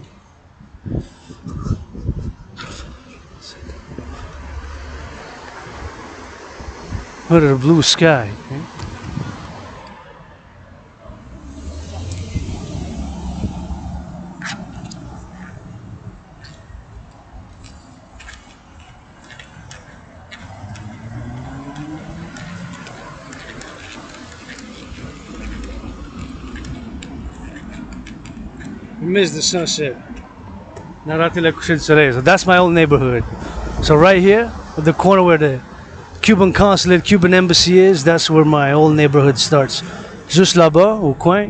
look at the blue sky. Okay? Miss the sunset. Not rater le coucher du soleil. So that's my old neighborhood. So right here, at the corner where the Cuban consulate, Cuban embassy is, that's where my old neighborhood starts. Juste là-bas, au coin,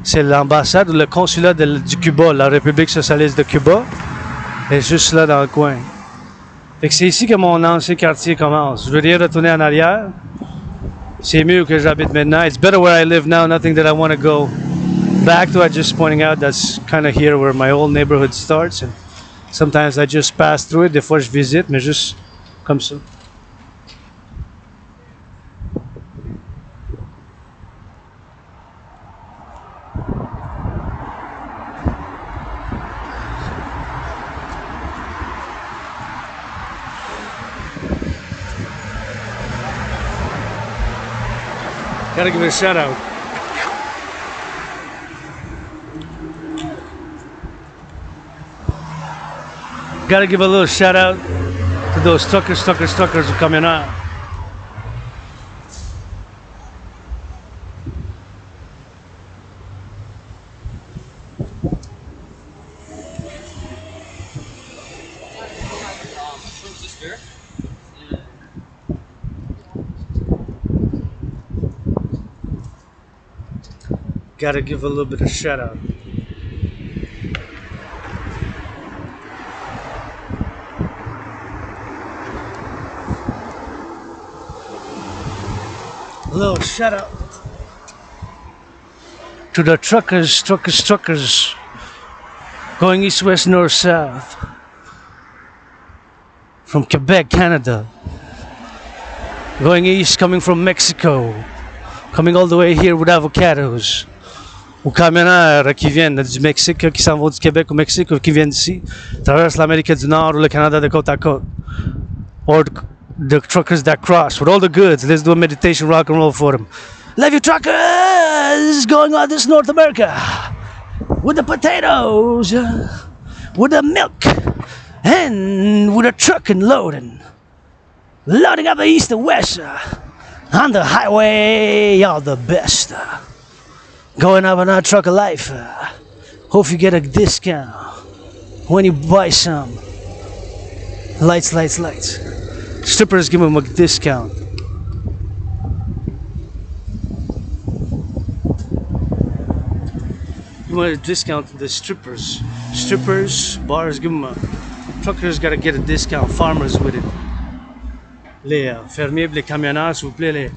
c'est l'ambassade ou le consulat du Cuba, la République socialiste de Cuba. Et juste là dans le coin. Fait que c'est ici que mon ancien quartier commence. Je veux rien retourner en arrière. C'est mieux que j'habite maintenant. It's better where I live now, nothing that I want to go back to. I just pointing out that's kind of here where my old neighborhood starts, and sometimes I just pass through it. Des fois je visite, mais juste comme ça. Gotta give it a shout out. Gotta give a little shout out to those truckers who coming out. Gotta give a little bit of shout out. A little shout out to the truckers going east, west, north, south from Quebec, Canada, going east, coming from Mexico, coming all the way here with avocados. Aux camionneurs qui viennent du Mexique, qui s'en vont du Québec au Mexique, ou qui viennent ici, traversent l'Amérique du Nord ou le Canada de côte à côte. Or the truckers that cross with all the goods. Let's do a meditation rock and roll for them. Love you truckers going on this North America with the potatoes, with the milk, and with a truck and loading up the east and west on the highway, all the best. Going up on our truck of life. Hope you get a discount when you buy some. Lights. Strippers give them a discount. You want a discount to the strippers. Strippers, bars, give them a... Truckers gotta get a discount. Farmers with it. Les fermiers, les camionneurs, s'il vous plaît,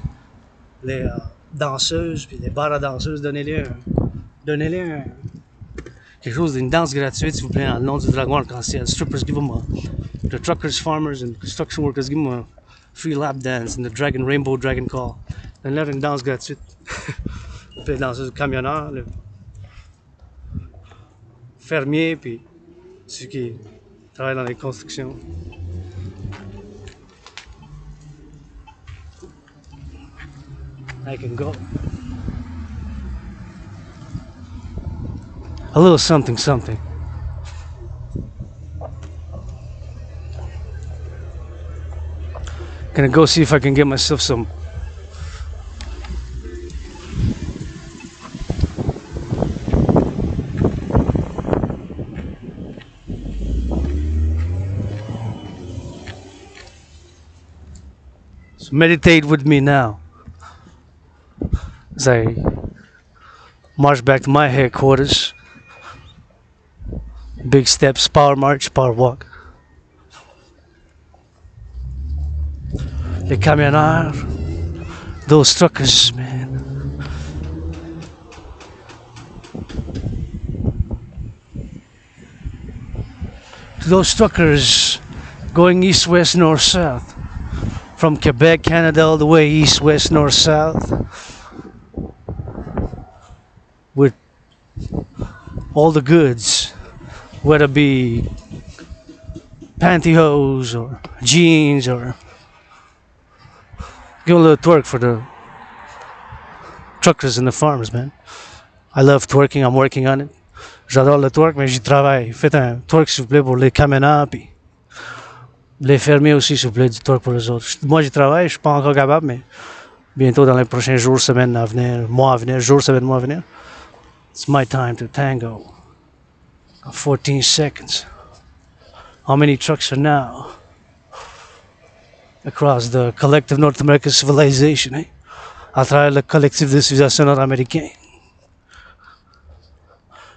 les danseuses, puis les bars à danseuses, donnez-les quelque chose d'une danse gratuite, s'il vous plaît, dans le nom du dragon arc-en-ciel. Strippers, give them the truckers, farmers, and construction workers, give them a free lap dance and the rainbow dragon call. Donnez-leur une danse gratuite. Puis les danseuses, camionneurs, les fermiers, puis ceux qui travaillent dans les constructions. I can go. A little something. Gonna go see if I can get myself some so meditate with me now. as I march back to my headquarters. Big steps, power march, power walk. Les camionneurs, those truckers, man. Those truckers going east, west, north, south. From Quebec, Canada, all the way east, west, north, south. With all the goods, whether it be pantyhose or jeans or give a little twerk for the truckers and the farmers, man. I love twerking, I'm working on it. J'adore le twerk, mais j'y travaille. Faites un twerk s'il vous plaît pour les camionneurs, puis les fermiers aussi s'il vous plaît, du twerk pour les autres. Moi j'y travaille, je suis pas encore capable, mais bientôt dans les prochains jours, semaines à venir, mois à venir, jours, semaines, mois à venir. It's my time to tango. 14 seconds. How many trucks are now across the collective North American civilization, eh? À travers le collectif de civilisation nord-américain.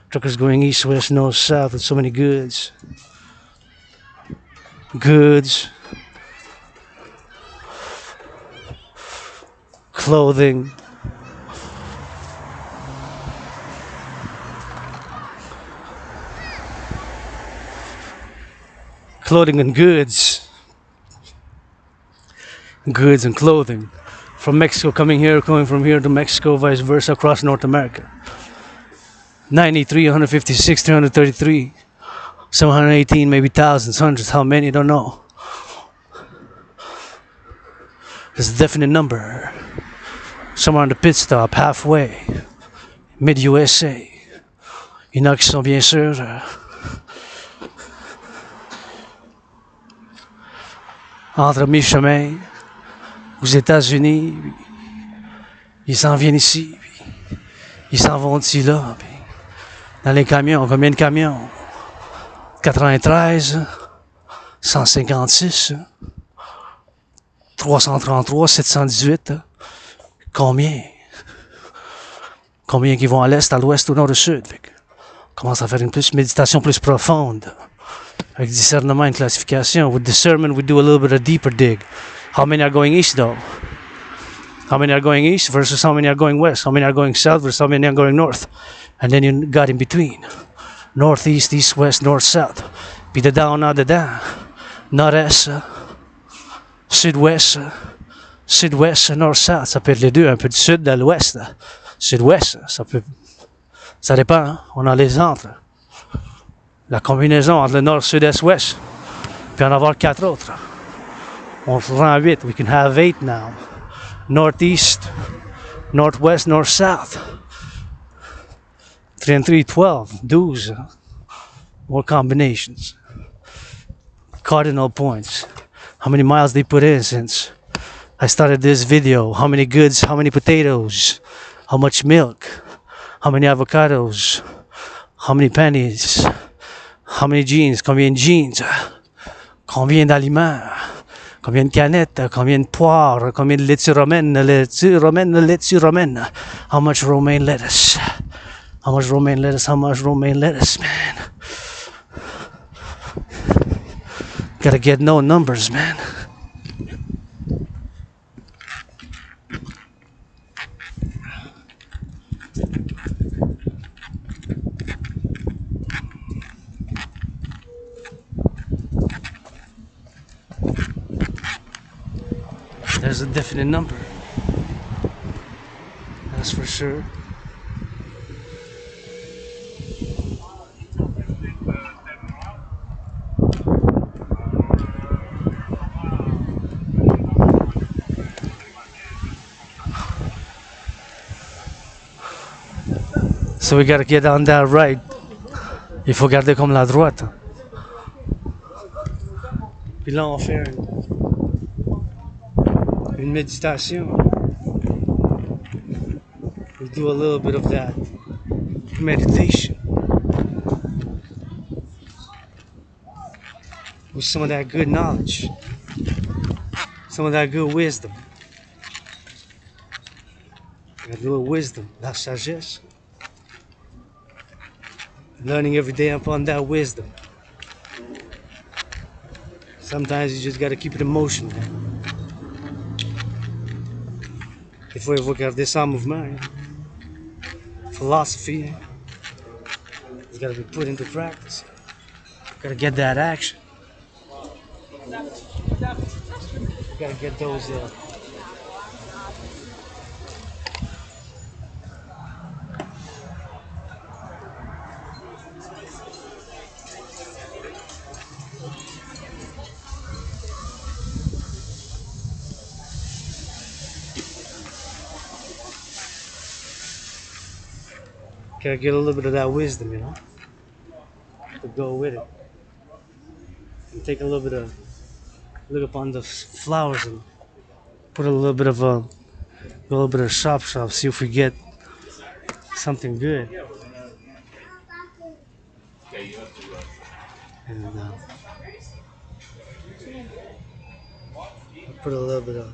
Truckers going east, west, north, south with so many goods. Goods. Clothing. Clothing and goods. Goods and clothing. From Mexico coming here, going from here to Mexico, vice versa, across North America. 93, 156, 333, 718, maybe thousands, hundreds, how many, don't know. There's a definite number. Somewhere on the pit stop, halfway, mid-USA. Il y en a qui sont bien sûr entre mi-chemin, aux États-Unis, ils s'en viennent ici, ils s'en vont d'ici là. Puis dans les camions, combien de camions? 93, 156, 333, 718. Combien? Combien qui vont à l'est, à l'ouest, au nord, au sud? Fait on commence à faire une méditation plus profonde. Avec discernement et classification. With discernment, we do a little bit of deeper dig. How many are going east, though? How many are going east versus how many are going west? How many are going south versus how many are going north? And then you got in between. Northeast, east, west, north, south. Puis dedans, on a dedans. Nord-est, sud-ouest, sud-ouest, nord-south. Ça peut être les deux, un peu du sud, de l'ouest. Sud-ouest, ça dépend, hein? On a les entre. La combinaison entre le nord, sud, est, ouest. Puis en avoir 4 autres. On se rend à 8. We can have 8 now. Northeast, northwest, north-south. 3 and 3, 12, 12. More combinations. Cardinal points. How many miles they put in since I started this video. How many goods, how many potatoes, how much milk, how many avocados, how many pennies, how many jeans, combien de jeans, combien d'aliments, combien de canettes, combien de poires, combien de laitue romaine, how much romaine lettuce, how much romaine lettuce, man. Gotta get no numbers, man. There's a definite number. That's for sure. So we gotta get on that right. Il faut garder comme la droite. Puis là, on fait une méditation. We do a little bit of that meditation. With some of that good knowledge. Some of that good wisdom. got a little wisdom, la sagesse. Learning every day upon that wisdom. Sometimes you just gotta keep it in motion, man. Il faut évoquer ça en mouvement. Philosophy, it's gotta be put into practice. Gotta get that action. Gotta get those. Gotta get a little bit of that wisdom, you know, to go with it. And take a little bit of look upon the flowers and put a little bit of shop, see if we get something good. And put a little bit of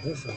this one.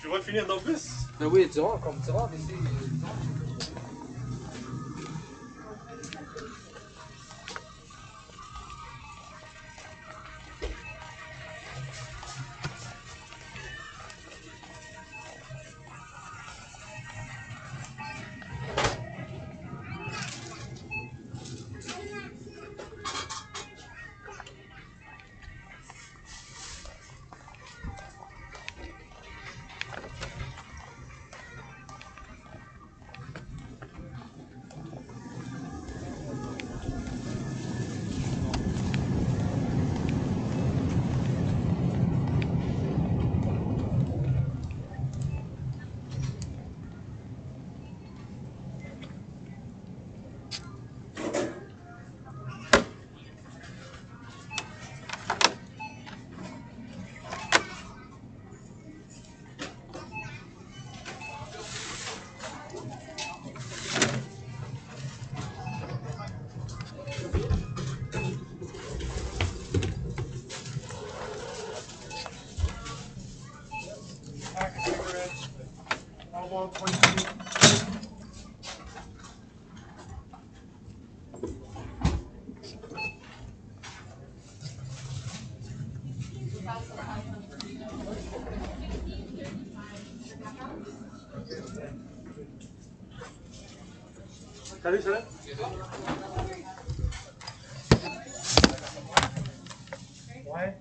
Tu vas finir dans le bus? Ben oui, tu vois, comme tu vois, ici. Salut, salut. Ouais.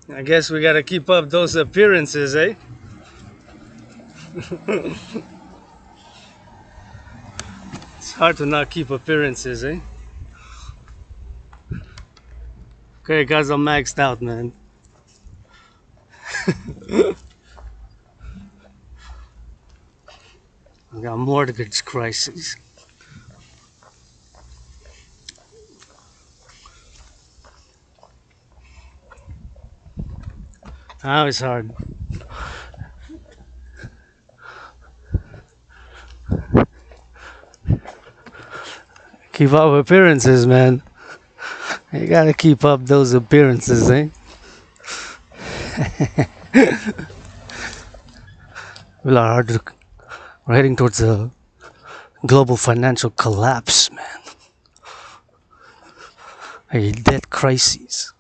I guess we gotta keep up those appearances, eh? It's hard to not keep appearances, eh? Okay, guys, I'm maxed out, man. I got mortgage crisis. Now it's hard. Keep up appearances, man. You gotta keep up those appearances, eh? We're heading towards a global financial collapse, man. A debt crisis.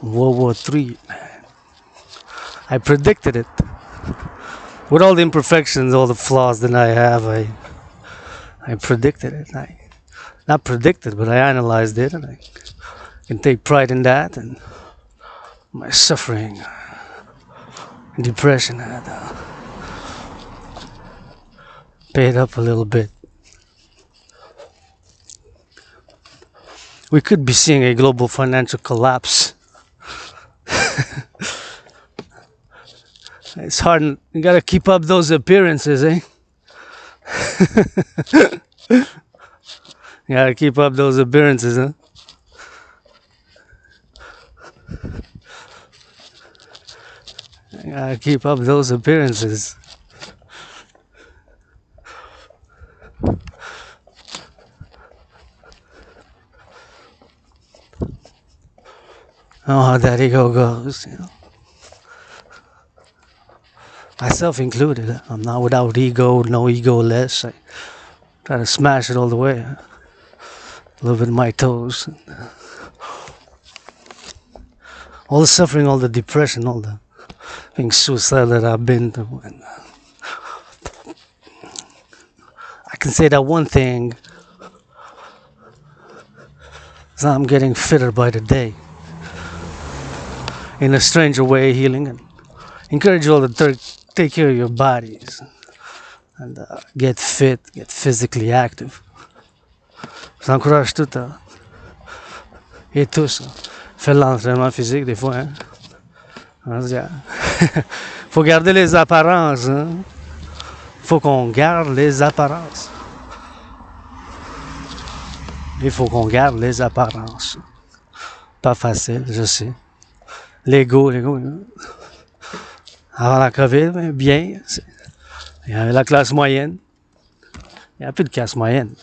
World War III, man. I predicted it. With all the imperfections, all the flaws that I have, I predicted it. Not predicted, but I analyzed it, and I can take pride in that. And my suffering and depression had paid up a little bit. We could be seeing a global financial collapse. It's hard. You gotta keep up those appearances, eh? You gotta keep up those appearances, huh? You gotta keep up those appearances. know how that ego goes, you know. Myself included. I'm not without ego, no ego less. I try to smash it all the way. A little bit of my toes. All the suffering, all the depression, all the being suicidal that I've been through. And I can say that one thing is I'm getting fitter by the day. In a stranger way, healing, and encourage you all to take care of your bodies and get fit, get physically active. Je vous encourage tout et tous faire l'entraînement physique des fois. Hein? Faut garder les apparences. Hein? Faut qu'on garde les apparences. Il faut qu'on garde les apparences. Pas facile, je sais. L'ego. Avant la COVID, bien. Il y avait la classe moyenne. Il n'y a plus de classe moyenne.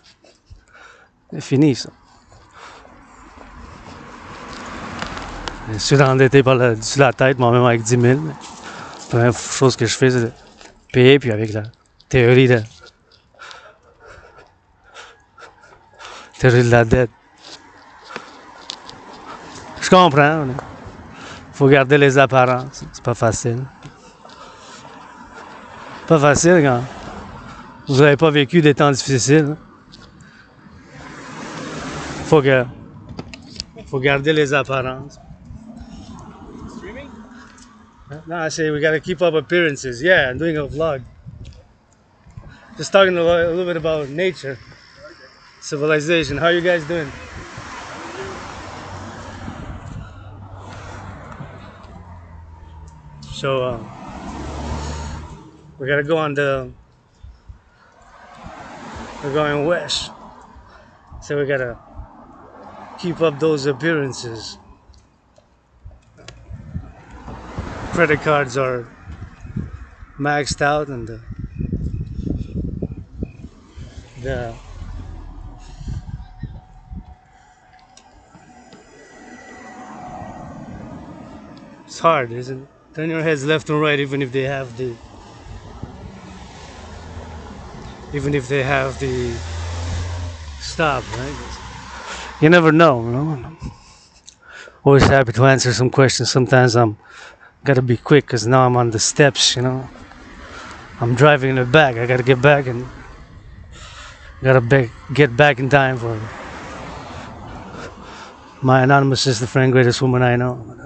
C'est fini, ça. Je suis endetté sur la tête, moi-même avec 10 000. La première chose que je fais, c'est de payer, puis avec la théorie de la dette. Je comprends. Il faut garder les apparences. C'est pas facile. Pas facile quand vous n'avez pas vécu des temps difficiles. Faut garder les apparences. Streaming? No, I say we gotta keep up appearances. Yeah, I'm doing a vlog. Just talking a little bit about nature, civilization. How you guys doing? So we gotta go on we're going west. So we gotta keep up those appearances. Credit cards are maxed out and the it's hard, isn't it? Turn your heads left and right even if they have the stop, right? You never know, you know? Always happy to answer some questions. Sometimes I'm gotta be quick because now I'm on the steps, you know. I'm driving in the back. I gotta get back and get back in time for my anonymous sister friend, greatest woman I know.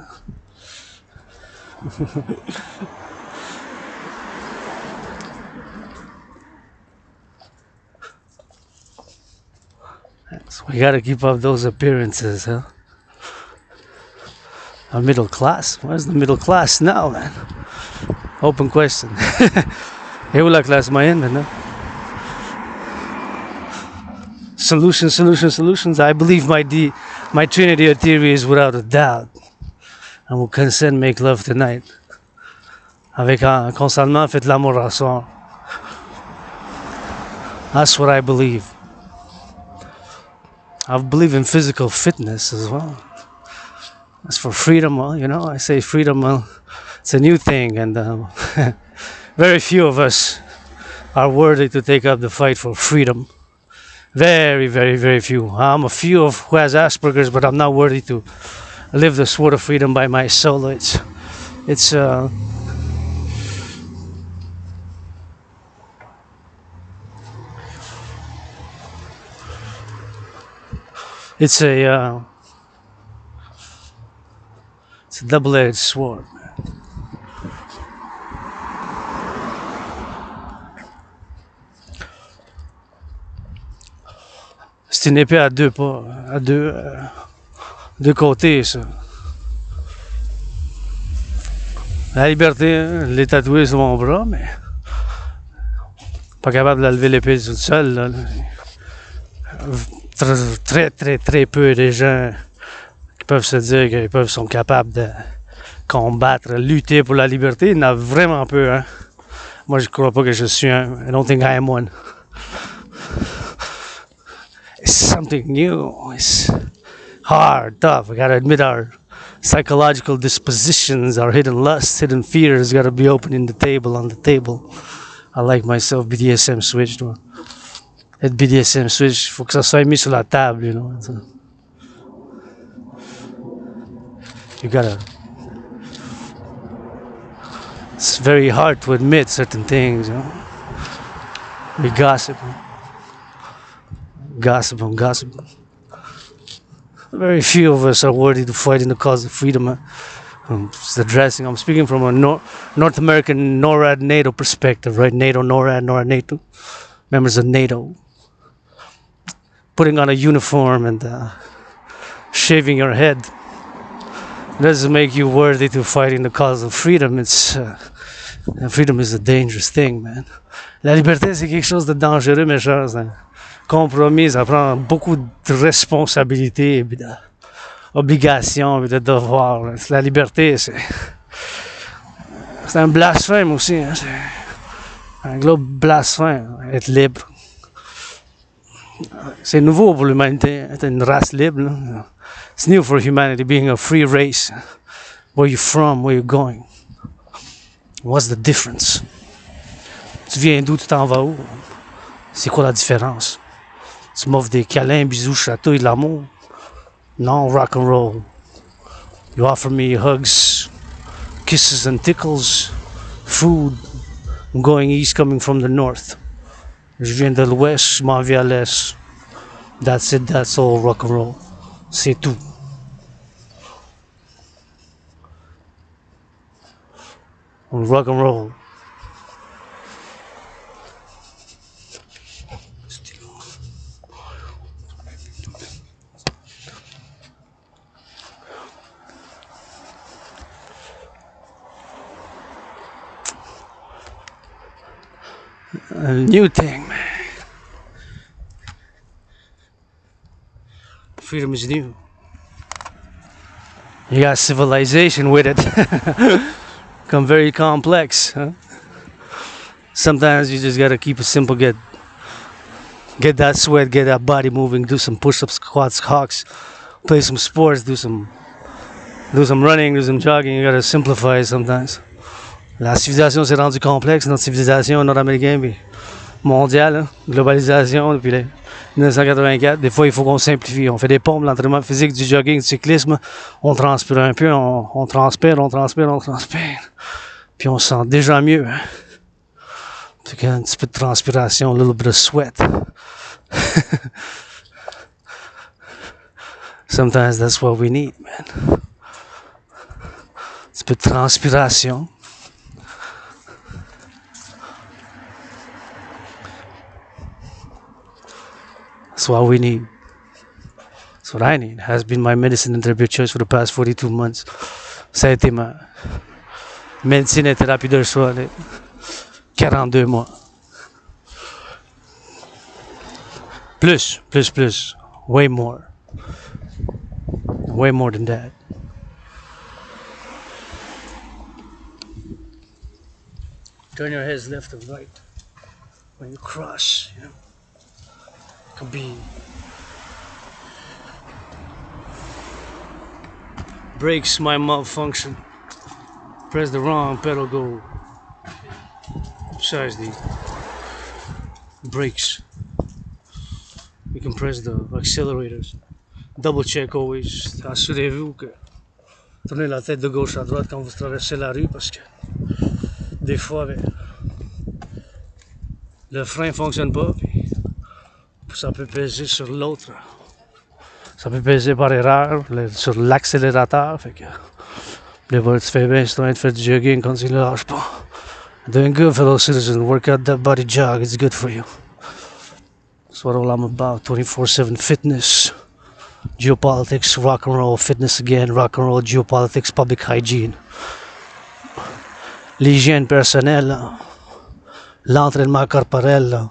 So we gotta keep up those appearances, huh? A middle class? Where's the middle class now, man? Open question. Et où la classe moyenne maintenant? Solutions. I believe my Trinity of theory is without a doubt. And we'll consent, make love tonight. Avec constamment fait l'amour à soir. That's what I believe. I believe in physical fitness as well. As for freedom, well, you know, I say freedom, well, it's a new thing, and very few of us are worthy to take up the fight for freedom. Very, very, very few. I'm a few of who has Asperger's, but I'm not worthy to live the sword of freedom by my solo. It's a double-edged sword. C'est une épée à deux pas, à deux côtés, ça. La liberté, les tatouer sur mon bras, mais pas capable de lever l'épée toute seule. Là. Très peu de gens qui peuvent se dire qu'ils sont capables de combattre, lutter pour la liberté. Il y en a vraiment peu. Hein? Moi, je crois pas que je suis un. I don't think I am one. It's something new. It's hard, tough. We gotta admit our psychological dispositions, our hidden lusts, hidden fears gotta be opening the table on the table. I like myself BDSM switched. Être BDSM switch, faut que ça soit mis sur la table, you know. You gotta. It's very hard to admit certain things, you know. We gossip. Gossip. Very few of us are worthy to fight in the cause of freedom. It's addressing. I'm speaking from a North American NORAD NATO perspective, right? NATO, NORAD NATO. Members of NATO. Putting on a uniform and shaving your head doesn't make you worthy to fight in the cause of freedom. It's freedom is a dangerous thing, man. La liberté, c'est quelque chose de dangereux, mes chers. Hein. Compromis, ça prend beaucoup de responsabilités, d'obligations, de devoirs. La liberté, c'est un blasphème aussi. Hein. C'est un gros blasphème, être libre. C'est nouveau pour l'humanité, être une race libre. Là. It's new for humanity, being a free race. Where you from, where you going? What's the difference? Tu viens d'où, tu t'en vas où? C'est quoi la différence? Tu m'offres des câlins, bisous, chatouilles, de l'amour? Non, rock and roll. You offer me hugs, kisses and tickles, food. I'm going east, coming from the north. Je viens de l'ouest, je m'en vais à l'est. That's it, that's all, rock and roll. C'est tout. On rock and roll. A new thing, man. Freedom is new. You got civilization with it. Become very complex, huh? Sometimes you just gotta keep it simple, get that sweat, get that body moving, do some push-ups, squats, hawks, play some sports, do some running, do some jogging. You gotta simplify it sometimes. La civilisation s'est rendue complexe, notre civilisation nord-américaine puis mondiale, hein, globalisation depuis 1984. Des fois, il faut qu'on simplifie. On fait des pompes, l'entraînement physique, du jogging, du cyclisme. On transpire un peu, on transpire. Puis on se sent déjà mieux. Hein. Fait qu'un petit peu de transpiration, a little bit of sweat. Sometimes that's what we need, man. Un petit peu de transpiration. That's what we need. That's what I need. It has been my medicine and therapy choice for the past 42 months. Ça a été ma médecine et thérapie de choix les 42 mois. Plus. Way more. Way more than that. Turn your heads left and right when you cross, you know. Could be brakes might malfunction. Press the wrong pedal, go besides the brakes. You can press the accelerators. Double check always. Assurez-vous que tournez la tête de gauche à droite quand vous traversez la rue parce que des fois le frein fonctionne pas. Puis ça peut peser sur l'autre. Ça peut peser par erreur sur l'accélérateur. Fait que les tu fais bien, c'est en train de faire du jogging quand tu ne lâches pas. Doing good, fellow citizens. Work out that body jog. It's good for you. That's what all I'm about. 24/7 fitness, geopolitics, rock and roll, fitness again, rock and roll, geopolitics, public hygiene. L'hygiène personnelle, l'entraînement corporel.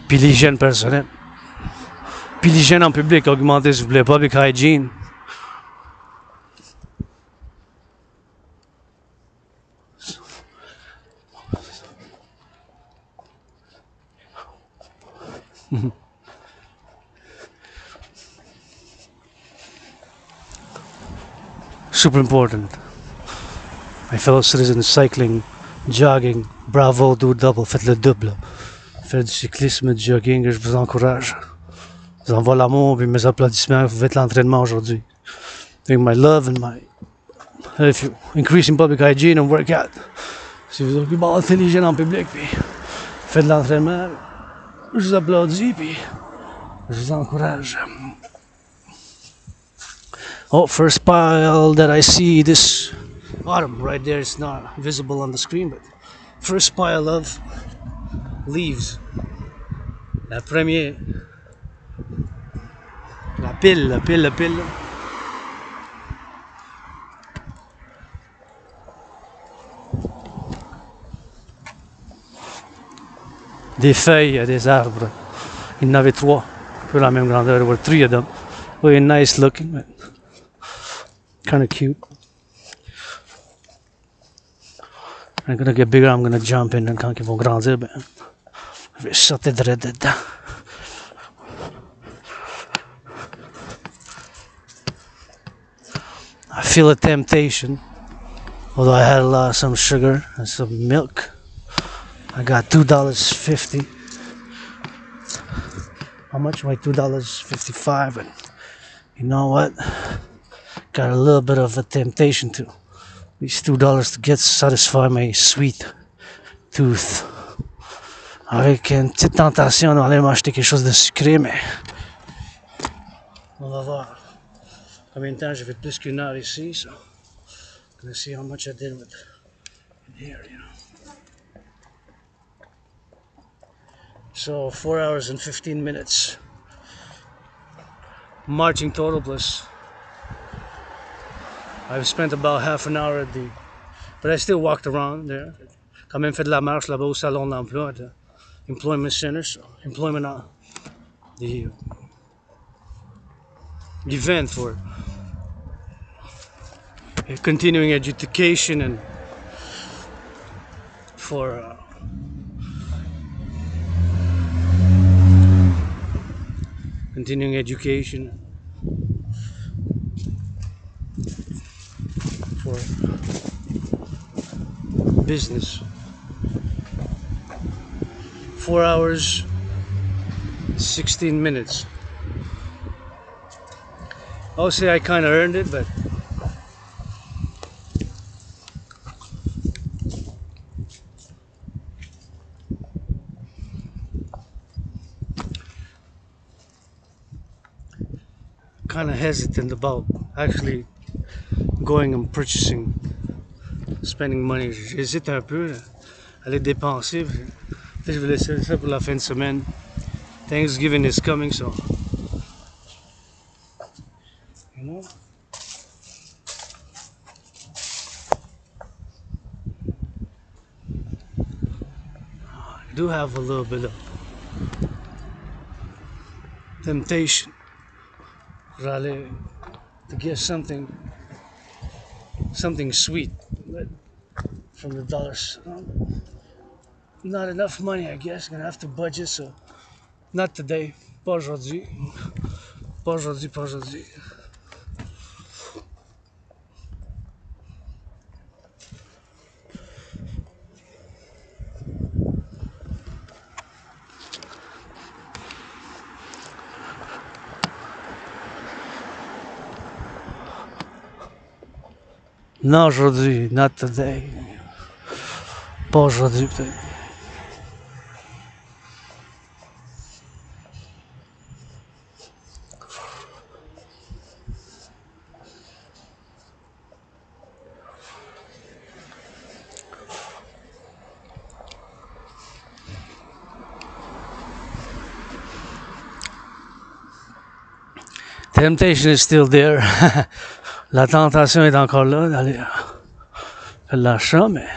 Puis l'hygiène personnelle. Puis l'hygiène en public, augmenter s'il vous plaît, public hygiene. Super important. My fellow citizens, cycling, jogging, bravo, do double, faites le double. Faites du cyclisme, du jogging, je vous encourage. Je vous envoie l'amour et mes applaudissements, vous faites l'entraînement aujourd'hui. Avec my love and my... If you increasing public hygiene and work out. Si vous occupez intelligent en public, puis faites de l'entraînement, je vous applaudis, puis je vous encourage. Oh, first pile that I see this autumn right there. It's not visible on the screen, but first pile of leaves. La première. La pile. Des feuilles à des arbres. Il y en avait 3, un peu la même grandeur. There were 3 of them. Very nice looking, but kind of cute. I'm gonna get bigger, I'm gonna jump in, and quand ils vont grandir, ben, je vais sauter dedans. I feel a temptation, although I had some sugar and some milk. I got $2.50. How much? Like $2.55, and you know what? Got a little bit of a temptation to these $2 to get satisfy my sweet tooth. Avec une petite tentation d'aller m'acheter quelque chose de sucré, mais on va voir combien de temps je vais plus qu'une heure ici. So I'm gonna see how much I did with here, you know. So 4 hours and 15 minutes marching total, plus I've spent about half an hour at the, but I still walked around there. Quand même fait de la marche là-bas au salon d'emploi, at the employment center, so employment, the event for continuing education and for continuing education for business. 4 hours 16 minutes. I'll say I kind of earned it, but kind of hesitant about actually going and purchasing, spending money. J'hésite un peu à aller dépenser. Peut-être je vais laisser ça pour la fin de semaine. Thanksgiving is coming, so you know. I do have a little bit of temptation to get something sweet from the dollars. Not enough money, I guess. Gonna have to budget, so not today. Pas aujourd'hui. Not aujourd'hui, not today. Pas aujourd'hui, peut-être. Temptation is still there. La tentation est encore là d'aller faire de l'achat, mais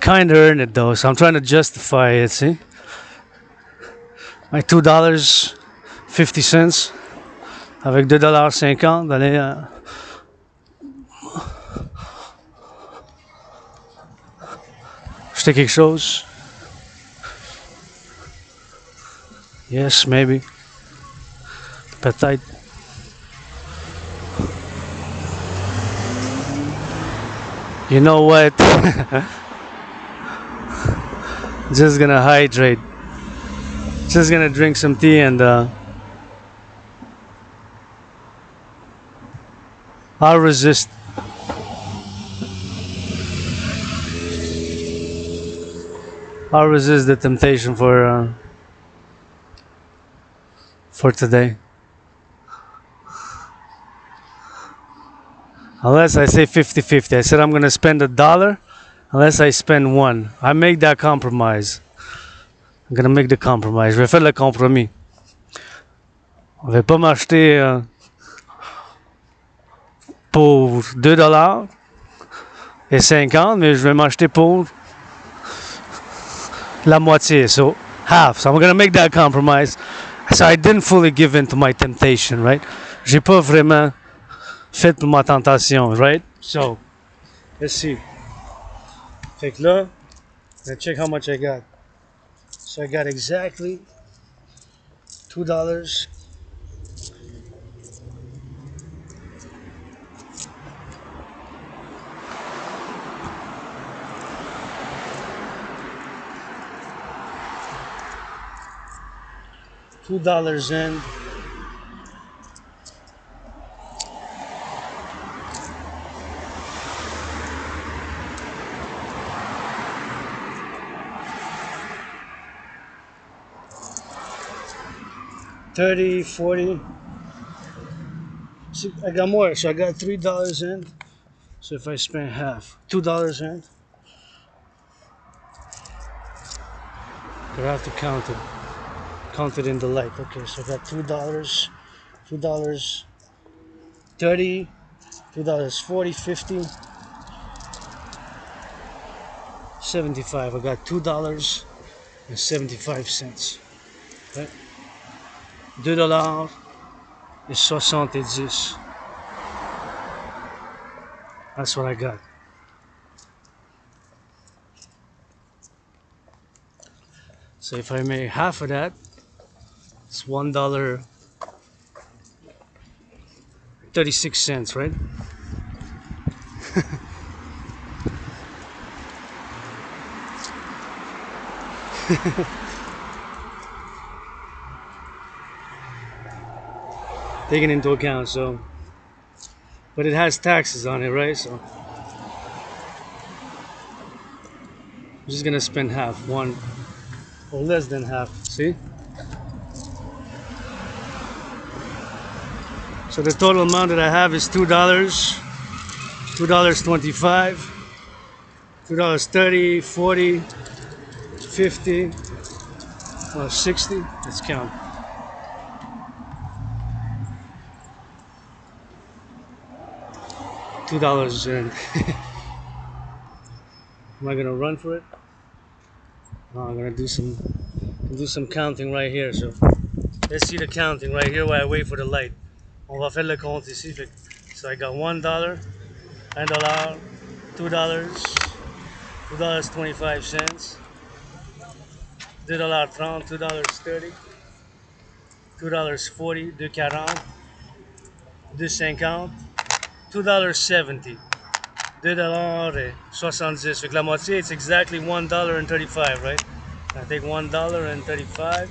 kind of earned it though, so I'm trying to justify it, see? My $2.50 avec $2.50 d'aller acheter quelque chose? Yes, maybe. Peut-être. You know what? Just gonna hydrate. Just gonna drink some tea and I'll resist. I'll resist the temptation for today. Unless I say 50-50. I said I'm gonna spend $1 unless I spend one. I make that compromise. I'm gonna make the compromise. Je vais faire le compromis. On va pas m'acheter pour $2.50, mais je vais m'acheter pour la moitié, so half. So I'm gonna make that compromise. So I didn't fully give in to my temptation, right? J'ai pas vraiment fait pour ma tentation, right? So, let's see. Fait que là, let's check how much I got. So I got exactly $2. $2 in. $30, $40. See, I got more, so I got $3 in. So if I spend half, $2 in, I have to count it. Count it in the light. Okay, so I got $2, $2, 30, $2, 40, 50, 75. I got $2.75. Right? $2.70. That's what I got. So if I make half of that, it's $1.36, right? Taken into account, so, but it has taxes on it, right? So I'm just gonna spend half, one or less than half. See? So the total amount that I have is $2, $2.25, $2.30, 40, 50, 60. Let's count. $2 in. Am I gonna run for it? No, I'm gonna do some counting right here. So let's see the counting right here while I wait for the light. On va faire le compte ici. So I got $1, $1, $2, $2.25, $2.30, $2.30, $2.40, $2.40, $2.50, $2.70, $2.70. Fait que la moitié, it's exactly $1.35, right? I take $1.35.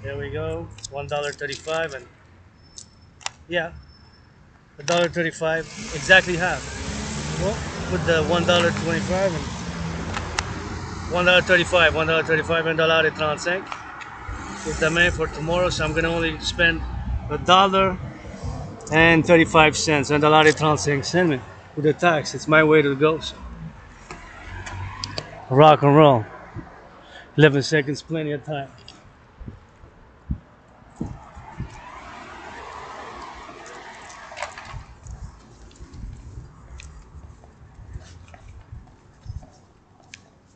There we go, $1.35, and yeah, $1.35, exactly half. Well, with the $1.25 and $1.35, $1.35 and $1.35. With the man for tomorrow, so I'm gonna only spend $1.35 and $1.35 with the tax. It's my way to go. So. Rock and roll. 11 seconds, plenty of time.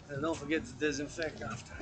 And don't forget to disinfect after.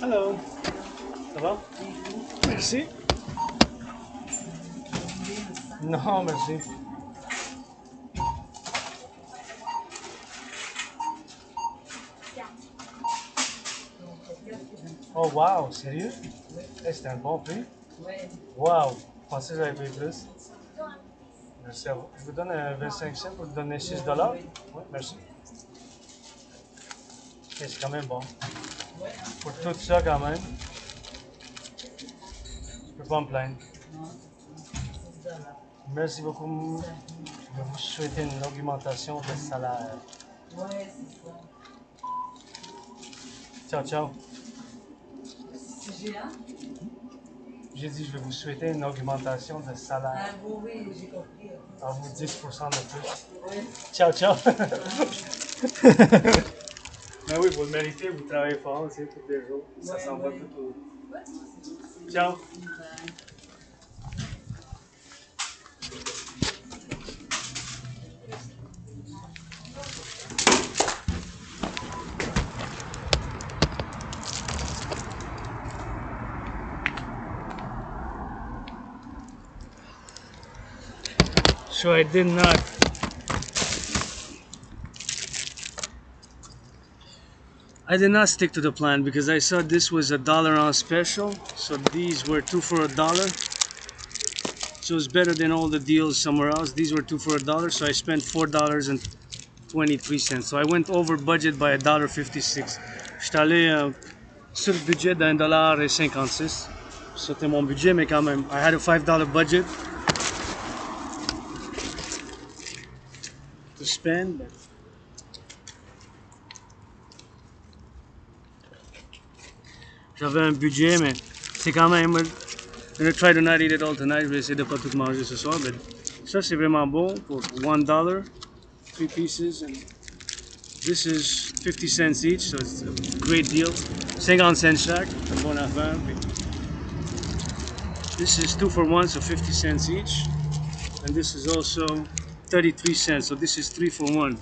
Hello. Ça va? Merci. Non, merci. Oh wow, sérieux? Hey, c'était un bon prix? Wow, je pensais que j'avais payé plus. Merci à vous. Je vous donne 25 cents pour vous donner 6 dollars. Oui, merci. Okay, c'est quand même bon. Pour tout ça, quand même, je peux pas me plaindre. Merci beaucoup. Je vais vous souhaiter une augmentation de salaire. Ciao, ciao. C'est géant? J'ai dit, je vais vous souhaiter une augmentation de salaire. Ah oui, j'ai compris. En vous 10% de plus. Oui. Ciao, ciao. Ben oui, vous le méritez, vous travaillez fort, tu sais, tous les jours. Ça s'en va tout au... Ciao. So I did not stick to the plan because I saw this was $1 on special. So these were 2 for $1. So it's better than all the deals somewhere else. These were 2 for $1. So I spent $4.23. So I went over budget by $1.56. J'étais allé sur le budget d'1,56 $. C'était mon budget, mais quand même. I had a $5 budget to spend. But j'avais un budget, mais c'est quand même... I'm gonna try to not eat it all tonight. Je vais essayer de pas tout manger ce soir. Mais ça, c'est vraiment bon pour $1. 3 pieces. And this is 50 cents each, so it's a great deal. 50 cents chaque, c'est une bonne affaire. This is 2 for 1, so 50 cents each. And this is also 33 cents, so this is 3 for 1.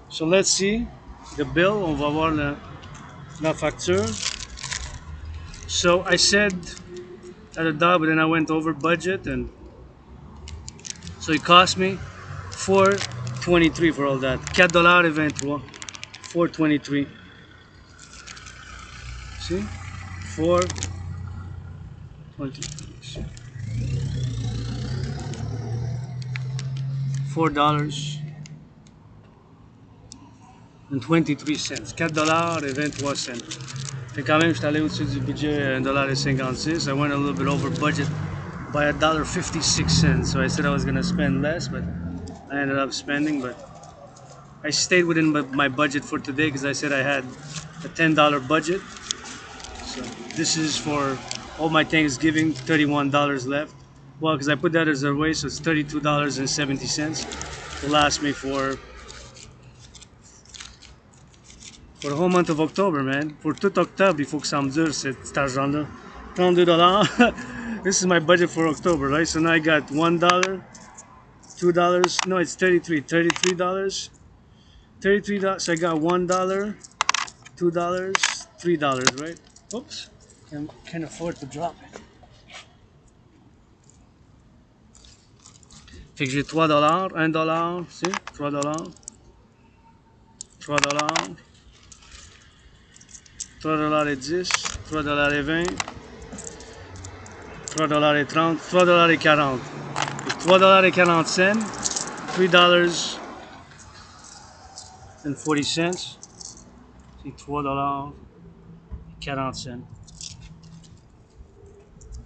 So let's see the bill. On va voir la facture. So I said at $1, but then I went over budget, and so it cost me $4.23 for all that. $4.23. $4.23. See? $4.23. $4.23. $4.23. Et quand même, je suis allé au-dessus du budget $1.56. I went a little bit over budget by $1.56. So I said I was going to spend less, but I ended up spending. But I stayed within my budget for today because I said I had a $10 budget. So this is for all my Thanksgiving, $31 left. Well, because I put that as a way, so it's $32.70. Will last me for the whole month of October, man. Pour tout octobre, il faut que ça me dure cet argent-là. $32. This is my budget for October, right? So now I got $1, $2. No, it's $33. $33. $33. So I got $1, $2, $3, right? Oops. Can't afford to drop it. Fait que j'ai $3, $1, see? $3, $3, $3.10, $3.20, $3.30, $3.40. $3.40, $3.40. C'est $3.40.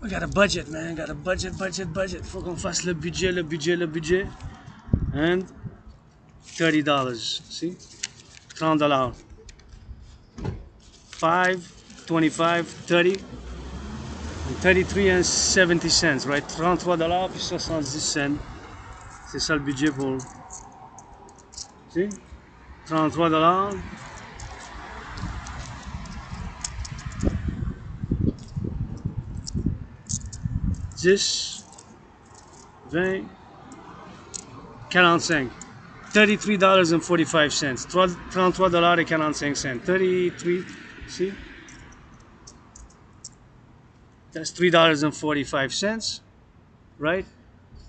We got a budget, man. Got a budget. Faut qu'on fasse le budget. And $30. See? $30. 5, 25, 30, and 33 and 70 cents, right? $33 puis 70 cents. C'est ça le budget pour. See? $33. $10, 20, 45. $33.45. $33.45. 33, see? That's $3.45, right?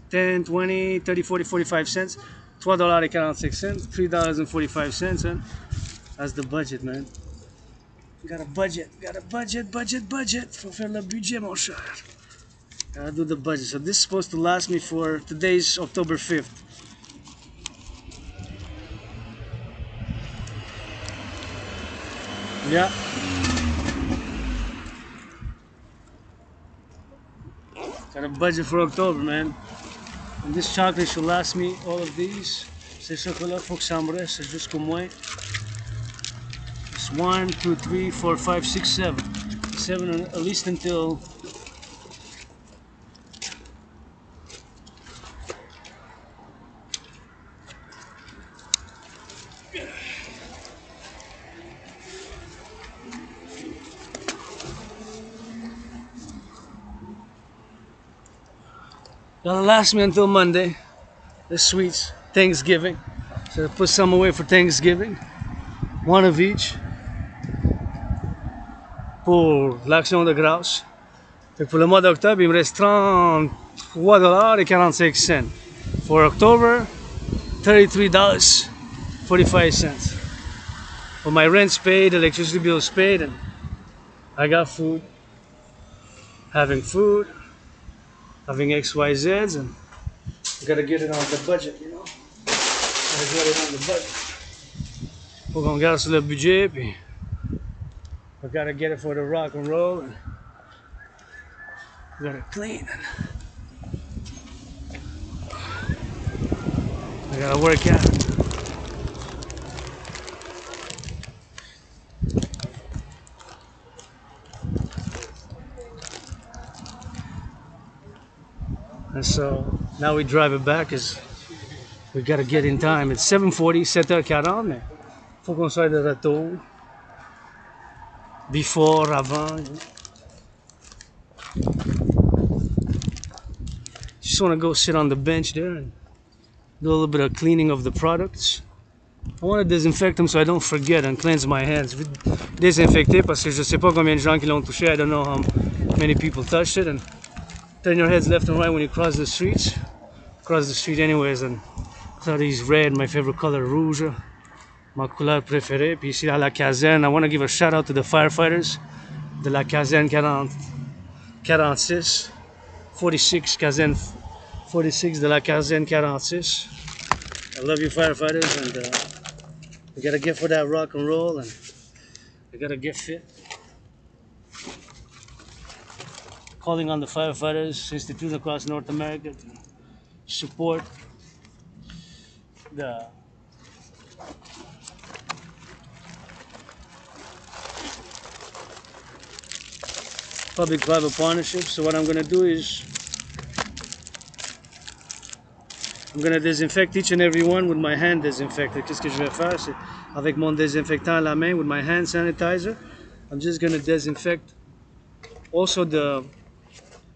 10, 20, 30, 40, 45 cents. $12.46, $3.45, and that's the budget, man. Got a budget, budget. Faut faire le budget, mon cher. Gotta do the budget. So this is supposed to last me for today's October 5th. Yeah. Got a budget for October, man. And this chocolate should last me all of these. Ces chocolats, faut que ça me reste jusqu'au moins. It's 1, 2, 3, 4, 5, 6, 7. 7 at least until that'll last me until Monday. The sweets, Thanksgiving. So I put some away for Thanksgiving. One of each. Pour l'action de grâce. Fait que pour le mois d'octobre, il me reste $33.45. For October, $33.45. Well, my rent's paid, electricity bill's paid, and I got food. Having food, having XYZs, and I gotta get it on the budget, you know? Gotta get it on the budget. Faut qu'on garde sur le budget, puis I gotta get it for the rock and roll, and I gotta clean. I gotta work out. And so now we drive it back because we gotta get in time. It's 7:40, 7h40, mais faut qu'on soit de retour. Before, avant. Just want to go sit on the bench there and do a little bit of cleaning of the products. I want to disinfect them so I don't forget and cleanse my hands. Désinfecter parce que je sais pas combien de gens qui l'ont touché. I don't know how many people touched it. And turn your heads left and right when you cross the streets. Cross the street anyways, and so these red, my favorite color, rouge. Ma couleur préférée. Puis ici à la caserne, I want to give a shout out to the firefighters de la caserne 46, caserne 46 de la caserne 46. I love you firefighters, and we gotta get for that rock and roll, and we gotta get fit. Calling on the firefighters instituted across North America to support the public-private partnership. So what I'm going to do is I'm going to disinfect each and every one with my hand disinfector. Qu'est-ce que je vais faire? C'est avec mon désinfectant à la main, with my hand sanitizer, I'm just going to disinfect also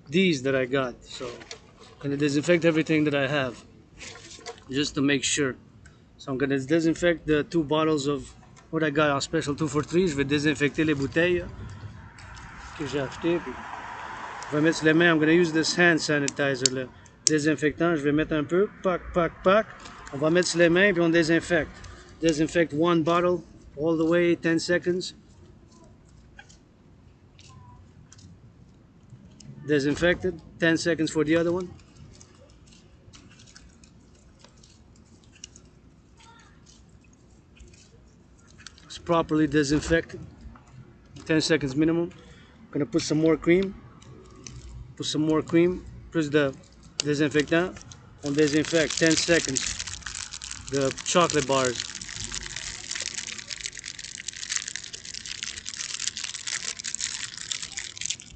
these that I got. So I'm going to disinfect everything that I have just to make sure. So I'm going to disinfect the 2 bottles of what I got on special 2 for 3. Je vais désinfecter les bouteilles que j'ai acheté, puis je vais mettre sur les mains. I'm going to use this hand sanitizer, le désinfectant. Je vais mettre un peu, pack. On va mettre sur les mains, puis on désinfecte. Disinfect 1 bottle all the way, 10 seconds. Disinfected, 10 seconds for the other one. It's properly disinfected, 10 seconds minimum. Gonna put some more cream. Plus the désinfectant. On désinfecte 10 seconds. The chocolate bars.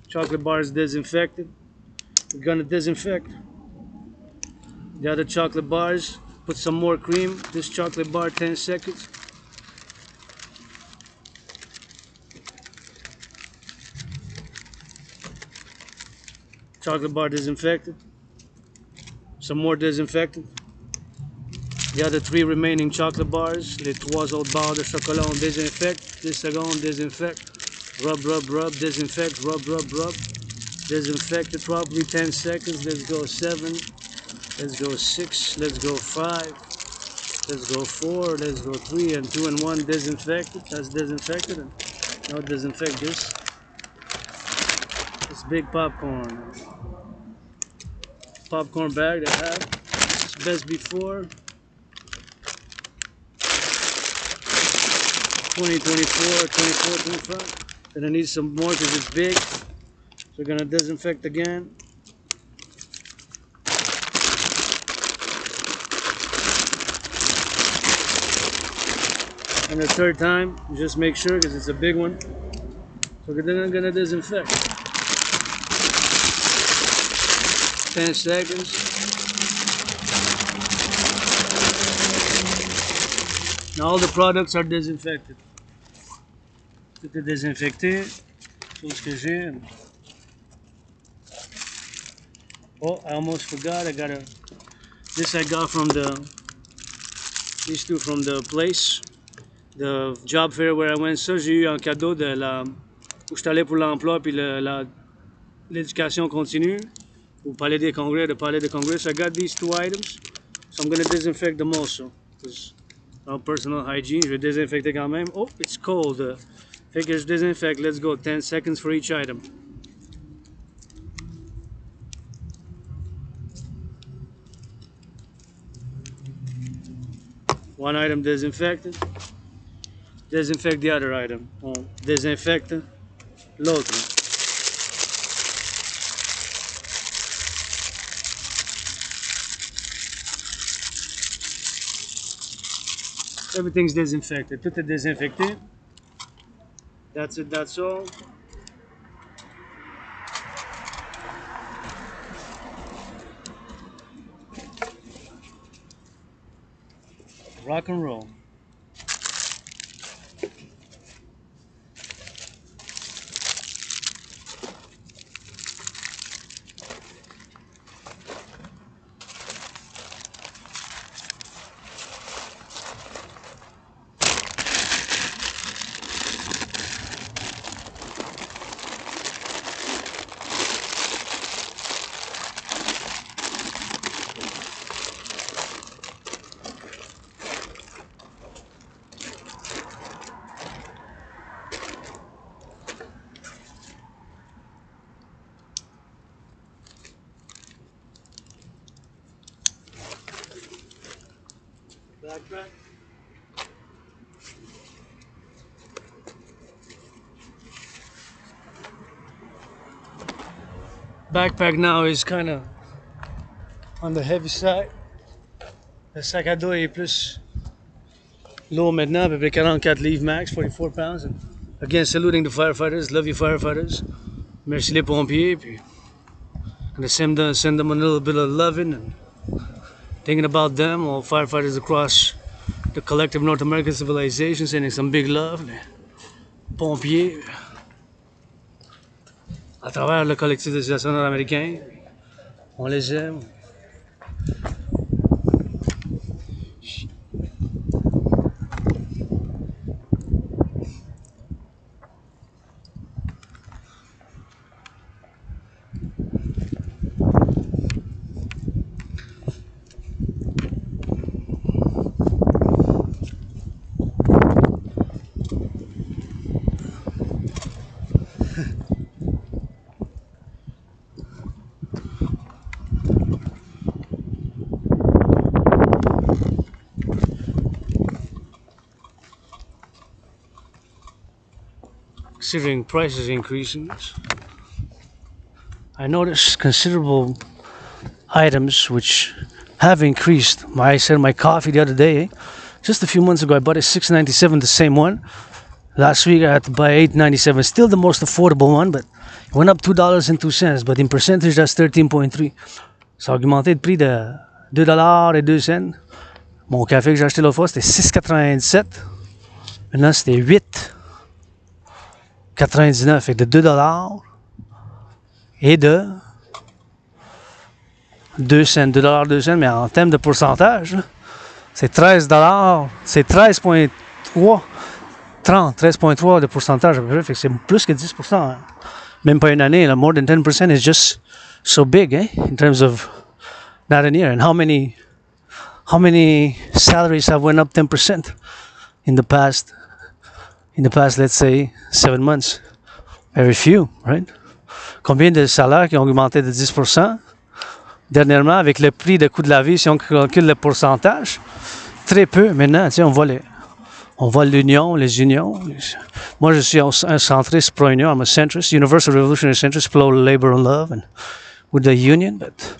Chocolate bars disinfected. We're gonna disinfect the other chocolate bars. Put some more cream. This chocolate bar 10 seconds. Chocolate bar disinfected. Some more disinfected. The other 3 remaining chocolate bars. Les 3 autres barres de chocolat on désinfecte. 10 secondes, désinfecte. Rub, disinfect, rub. Disinfect it properly, 10 seconds. Let's go 7. Let's go 6. Let's go 5. Let's go 4. Let's go 3 and 2 and 1. Disinfected. That's disinfected. And now disinfect this. This big popcorn bag that I have. It's best before 2024, 24, 25. Gonna need some more because it's big. So we're gonna disinfect again. And the third time, just make sure because it's a big one. So we're then gonna disinfect. 10 seconds. Now all the products are disinfected. Tout est désinfecté. Tout ce que j'ai. Oh, I almost forgot. This I got from these two from the place. The job fair where I went. Ça, j'ai eu en cadeau de où je suis allé pour l'emploi puis l'éducation continue. Au Palais des Congrès, the Palais des Congrès. So I got these 2 items. So I'm going to disinfect them also. Because personal hygiene, je vais désinfecter quand même. Oh, it's cold. Fait que je désinfecte. Let's go. 10 seconds for each item. One item disinfected. Disinfect the other item. On désinfecte l'autre. Everything's disinfected. Tout est désinfecté. That's it, that's all. Rock and roll. Backpack. Backpack now is kind of on the heavy side. Le sac à dos est plus lourd maintenant, à peu près 44 livres max, 44 pounds. And again, saluting the firefighters. Love you, firefighters. Merci les pompiers. Puis, gonna send them a little bit of loving and thinking about them, all firefighters across the collective North American civilization, sending some big love. Les pompiers, à travers le collectif de Civilisation Americain, on les aime. Considering prices increasing, I noticed considerable items which have increased. I said my coffee the other day, just a few months ago I bought it $6.97, the same one. Last week I had to buy $8.97, still the most affordable one, but it went up $2.02, but in percentage that's 13.3. Ça a augmenté de prix de $2.02. Mon café que j'ai acheté l'autre fois c'était $6.97. Maintenant c'était $8.99, fait de $2 et de 2 cents, $2.02, mais en termes de pourcentage, là, c'est $13, c'est 13.3 de pourcentage à peu près, fait que c'est plus que 10%. Hein. Même pas une année, là, more than 10% is just so big, eh? In terms of not an year. And how many salaries have went up 10% in the past, let's say, 7 months? Very few, right? Combien de salaires qui ont augmenté de 10%? Dernièrement, avec le prix de coût de la vie, si on calcule le pourcentage, très peu. Maintenant, tu sais, on voit l'union, les unions. Moi, je suis un centriste pro-union. I'm a centrist, universal revolutionary centrist, pro-labor and love, and with the union. But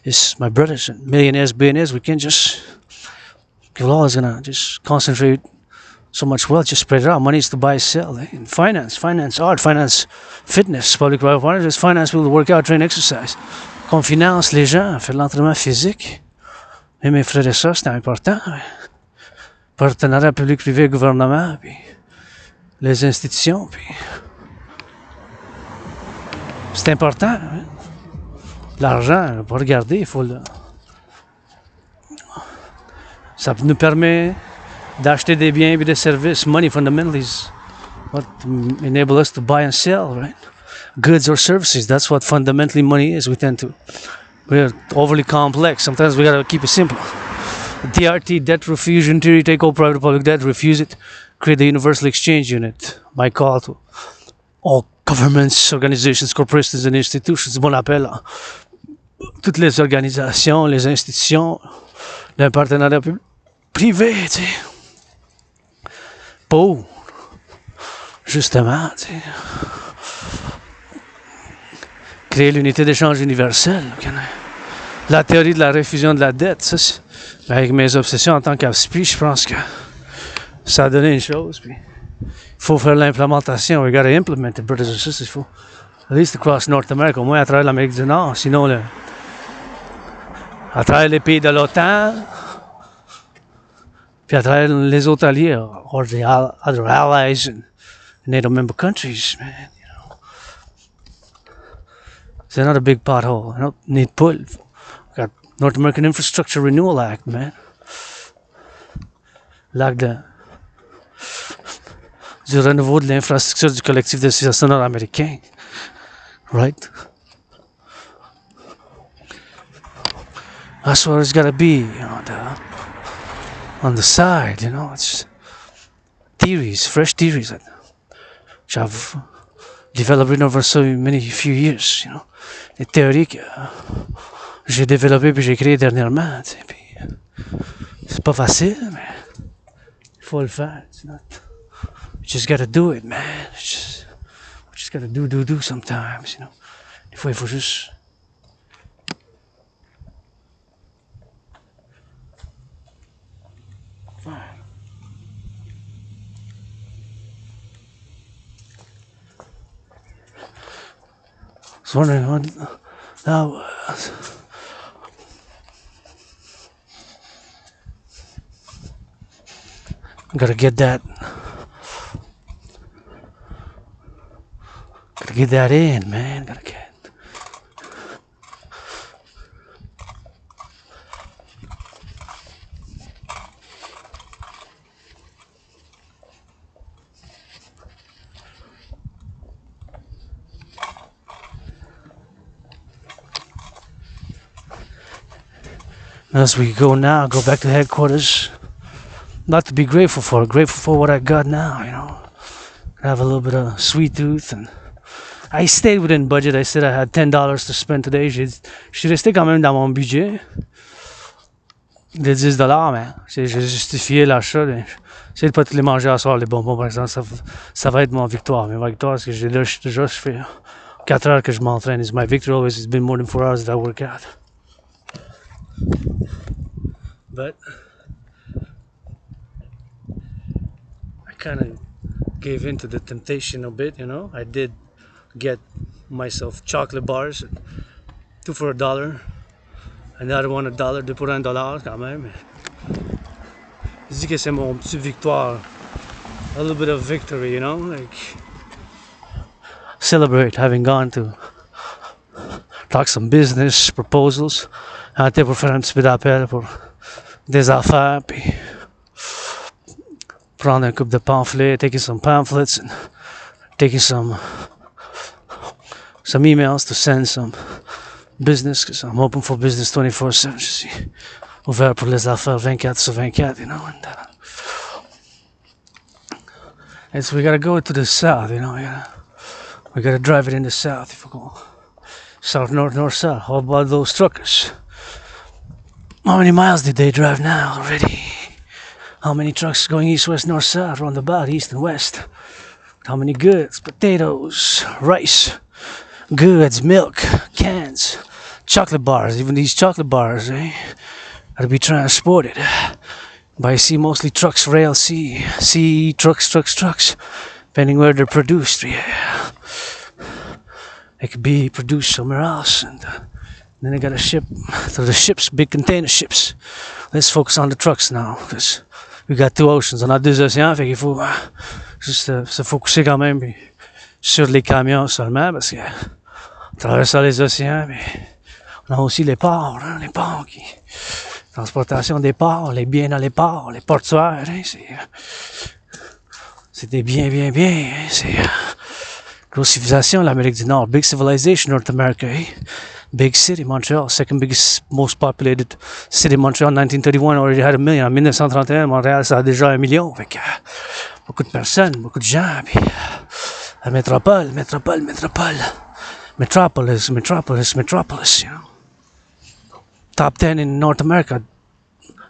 it's my brothers and millionaires, billionaires. We can't just, people are always gonna just concentrate so much wealth, just spread it out. Money is to buy, sell. Eh? And finance, art, finance, fitness, public-private partnerships, finance people to work out, train, exercise. Qu'on finance les gens, faire de l'entraînement physique. Et mes frères et sœurs, c'est important. Partenariat public-privé, gouvernement, puis les institutions, puis c'est important. Hein? L'argent, pas regarder, il faut le... Ça nous permet d'acheter des biens et des services. Money fundamentally is what enable us to buy and sell, right? Goods or services, that's what fundamentally money is. We're overly complex. Sometimes we gotta keep it simple. DRT, debt refusion theory, take all private public debt, refuse it, create the universal exchange unit. My call to all governments, organizations, corporations and institutions. Bon appel à toutes les organisations, les institutions, le partenariat privé, tu sais. Pour, justement, tu sais, créer l'unité d'échange universelle. La théorie de la réfusion de la dette, ça, avec mes obsessions en tant qu'AFSPI, je pense que ça a donné une chose. Puis il faut faire l'implémentation. We gotta implement it, brothers and sisters. Il faut, at least across North America, au moins à travers l'Amérique du Nord. Sinon, à travers les pays de l'OTAN, puis à travers les autres alliés, or the other allies and NATO member countries, man. It's another big pothole. I don't need pull. Got North American Infrastructure Renewal Act, man. L'acte du renouveau de l'infrastructure du collectif de civilisation nord-américain. Right? That's where it's gotta be, on the side, it's theories, fresh theories that I've developed over few years, les théories que j'ai développées puis j'ai créées dernièrement, puis c'est pas facile, mais il faut le faire. You just gotta do it, man. We just gotta do sometimes, Des fois, il faut juste... I was wondering what that was. Gotta get that in, man. As we go back to headquarters. Not to be grateful for what I got now, I have a little bit of sweet tooth, and I stayed within budget. I said I had $10 to spend today. Je suis resté quand même dans mon budget de $10, mais j'ai justifié l'achat. J'essaie de pas tous les manger à soir, les bonbons par exemple. Ça va être mon victoire. Mais ma victoire, c'est que je fais 4 heures que je m'entraîne. It's my victory always. It's been more than 4 hours that I work out. But I kind of gave in to the temptation a bit, I did get myself chocolate bars, 2 for $1, another one $1, 2 pour $1 quand même. Je dis que c'est mon petite victoire, a little bit of victory, like celebrate having gone to talk some business proposals, été pour faire un petit peu d'appel pour des affaires, puis prendre un couple de pamphlets, taking some pamphlets and taking some some emails to send some business, because I'm open for business 24/7. Je suis ouvert pour les affaires 24/24, you know. And so we gotta go to the south, you know. We gotta drive it in the south. If we go south, north, south. How about those truckers? How many miles did they drive now already? How many trucks going east, west, north, south, roundabout, east and west? How many goods? Potatoes, rice, goods, milk, cans, chocolate bars. Even these chocolate bars, gotta be transported by sea, mostly trucks, rail, sea, trucks, depending where they're produced. Yeah, they could be produced somewhere else, and then they gotta ship to the ships, big container ships. Let's focus on the trucks now, because we got two oceans. On a deux océans, fait qu'il faut juste se focuser quand même sur les camions seulement, parce que traverser les océans, mais on a aussi les ports, hein, les ports qui transportation des ports, les biens dans les ports, les portuaires, hein, c'est des biens, hein, c'est grosse civilisation, l'Amérique du Nord, big civilization, North America, eh? Big city, Montreal, second biggest, most populated city, Montreal, 1931, already had 1 million. En 1931, Montréal, ça a déjà 1 million. Fait que, beaucoup de personnes, beaucoup de gens, puis la métropole, metropolis, you know. Top 10 in North America,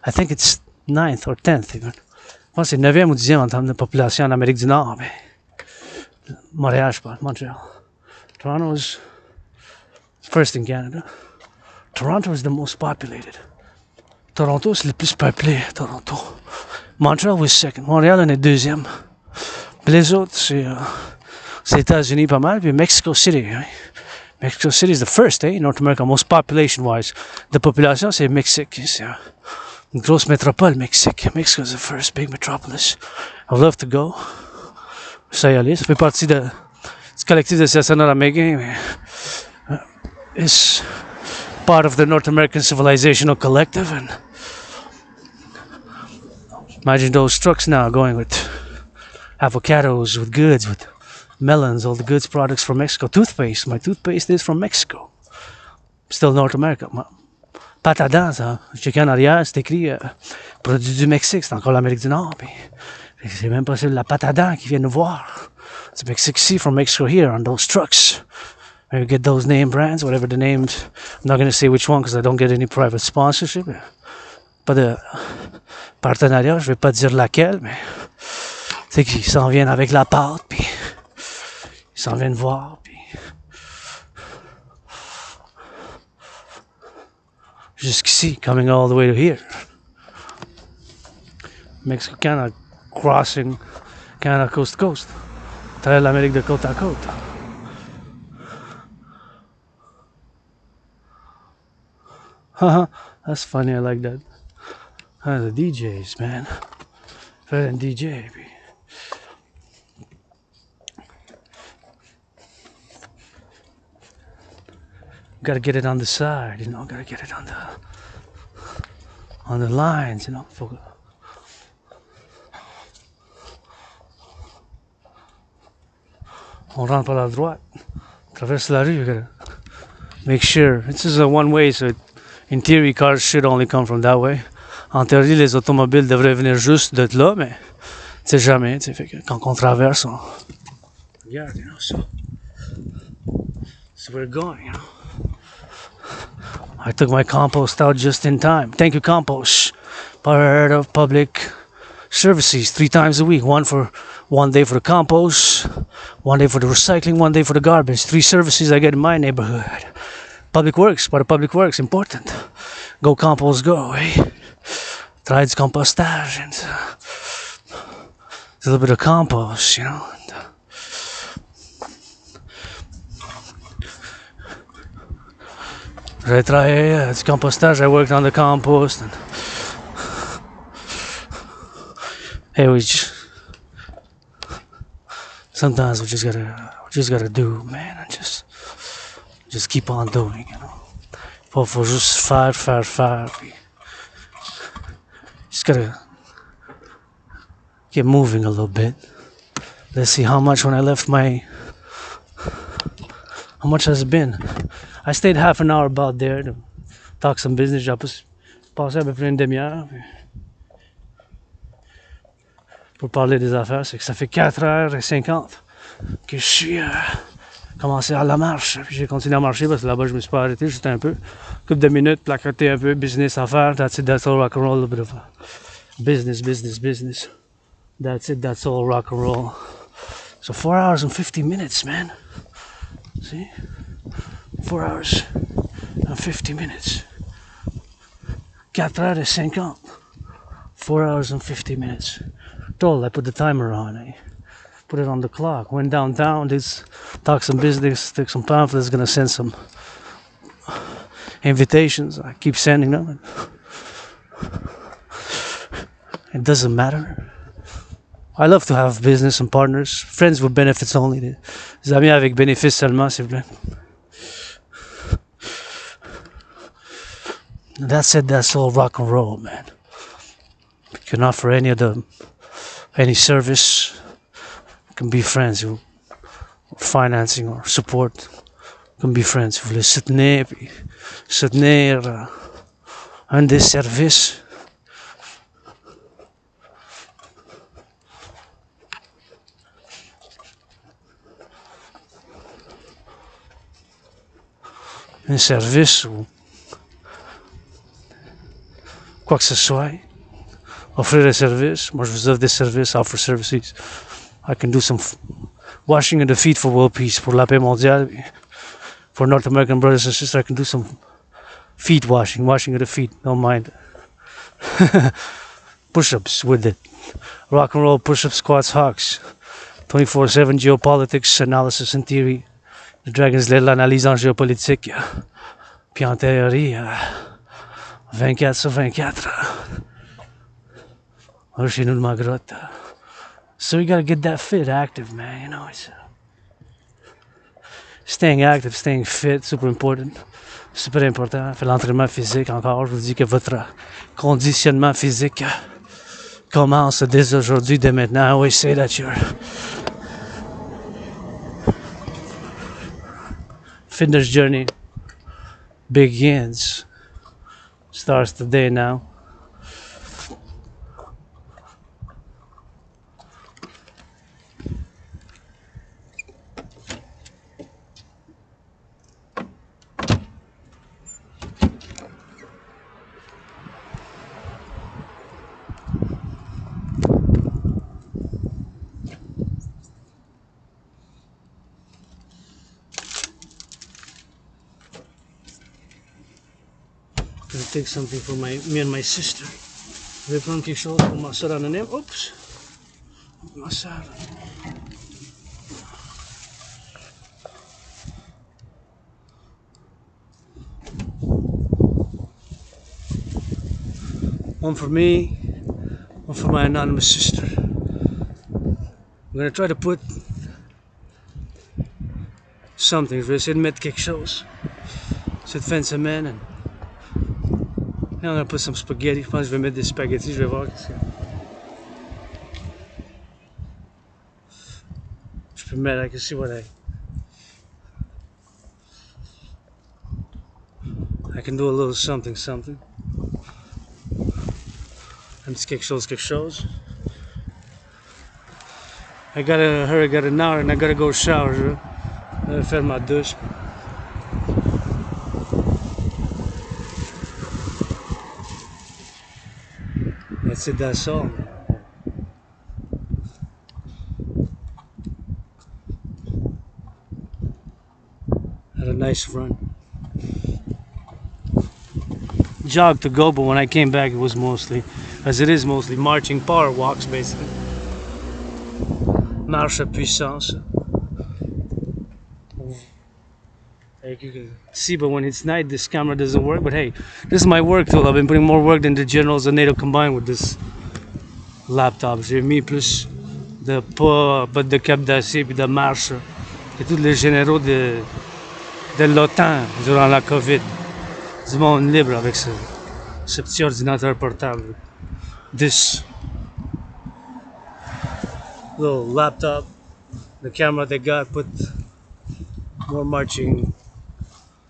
I think it's 9th or 10th even. Je pense que c'est 9e ou 10e en termes de population en Amérique du Nord, mais Montréal, je parle, Montréal. Toronto is first in Canada. Toronto is the most populated. Toronto, c'est le plus peuplé, Toronto. Montreal was second. Montréal en est deuxième. Puis les autres, c'est États-Unis pas mal, puis Mexico City, hein. Mexico City is the first, North America, most population-wise. De population, c'est Mexique. C'est une grosse métropole, Mexique. Mexico is the first big metropolis. I'd love to go. Ça y aller. Ça fait partie du collectif de Citoyen Americain, mais it's part of the North American Civilizational Collective. And imagine those trucks now going with avocados, with goods, with melons, all the goods products from Mexico. Toothpaste, my toothpaste is from Mexico. Still North America. Pâte à dents, ça. Checker en arrière, c'est écrit produit du Mexique, c'est encore l'Amérique du Nord. Puis, c'est même pas la pâte à dents qui vient nous voir. It's Mexico City from Mexico here on those trucks. Maybe get those name brands, whatever the names. I'm not going to say which one because I don't get any private sponsorship. Pas de partenariat, je vais pas dire laquelle, mais tu sais qu'ils s'en viennent avec la pâte, puis ils s'en viennent voir, puis jusqu'ici, coming all the way to here. Mexico, Canada, crossing Canada coast to coast. Travers l'Amérique de côte à côte. Haha, that's funny, I like that. The DJs, man. Better than DJ, baby. Gotta get it on the side, you know, gotta get it on the lines, you know. On rentre par la droite, traverse la rue, you gotta make sure. This is a one way, so in theory cars should only come from that way. En théorie, les automobiles devraient venir juste de là, mais tu sais jamais, tu sais, fait que quand on traverse, on regarde, you know, so we're going, you know. I took my compost out just in time. Thank you, compost. Part of public services 3 times a week. One day for the compost, 1 day for the recycling, 1 day for the garbage. 3 services I get in my neighborhood. Public works, part of public works, important. Go compost, go, eh? Try du compostage and a little bit of compost, you know. J'ai travaillé du compostage. I worked on the compost. And hey, sometimes we just gotta do, man, and just keep on doing, you know. Faut juste faire. Puis just gotta get moving a little bit. Let's see how much when I left my How much has it been? I stayed half an hour about there to talk some business. J'ai passé à peu près une demi-heure pour parler des affaires. C'est que ça fait 4h50 que je suis commencé à la marche. Puis j'ai continué à marcher parce que là-bas, je me suis pas arrêté juste un peu. Couple de minutes, placoter un peu, business à faire. That's it, that's all rock and roll. A little bit of business. That's it, that's all rock and roll. So 4 hours and 50 minutes, man. See? 4 hours and 50 minutes. 4h50. 4 hours and 50 minutes. Told I put the timer on. I put it on the clock. Went downtown, talk some business, took some pamphlets, gonna send some invitations. I keep sending them. It doesn't matter. I love to have business and partners. Friends with benefits only. Des amis avec bénéfices seulement, s'il vous plaît. That's it, that's all rock and roll, man. You can offer any service. You can be friends, or financing or support. You can be friends. Vous voulez soutenir un des services. Un service ou quoi que ce soit, offrir des services. Moi, je vous offre des services, offer services. I can do some washing of the feet for world peace, pour la paix mondiale. For North American brothers and sisters, I can do some feet washing of the feet, don't mind. Push-ups with it. Rock and roll, push-ups, squats, hawks. 24/7 geopolitics, analysis and theory. The Dragons led l'analyse en géopolitique. Puis en théorie, 24/24. Chez nous de ma grotte. So you gotta get that fit, active, man. You know, it's staying active, staying fit, super important. Super important. Fait l'entraînement physique encore. Je vous dis que votre conditionnement physique commence dès aujourd'hui, dès maintenant. I always say that your fitness journey begins. Starts today now. I'm gonna take something for me and my sister. Je vais prendre quelque chose pour ma soeur anonyme. Oups! Ma soeur. One for me, one for my anonymous sister. I'm gonna try to put something. Je vais essayer de mettre quelque chose cette fin de semaine. And I'm gonna put some spaghetti. Je pense que je vais mettre des spaghettis. Je vais voir qu'est-ce que je peux mettre. I can see what I can do a little something. Un petit quelque chose. I gotta hurry, got an hour, and I gotta go shower. Je vais faire ma douche. That's it, that's all. Had a nice run. Jog to go, but when I came back, it was mostly, as it is mostly, marching power walks, basically. Marche à puissance. Like you can see, but when it's night, this camera doesn't work. But hey, this is my work tool. I've been putting more work than the generals and NATO combined with this laptop. J'ai mis plus de pas de cap d'acier puis de marche que tous les généraux de l'OTAN durant la COVID. Du monde libre avec ce petit ordinateur portable. This little laptop, the camera they got, put more marching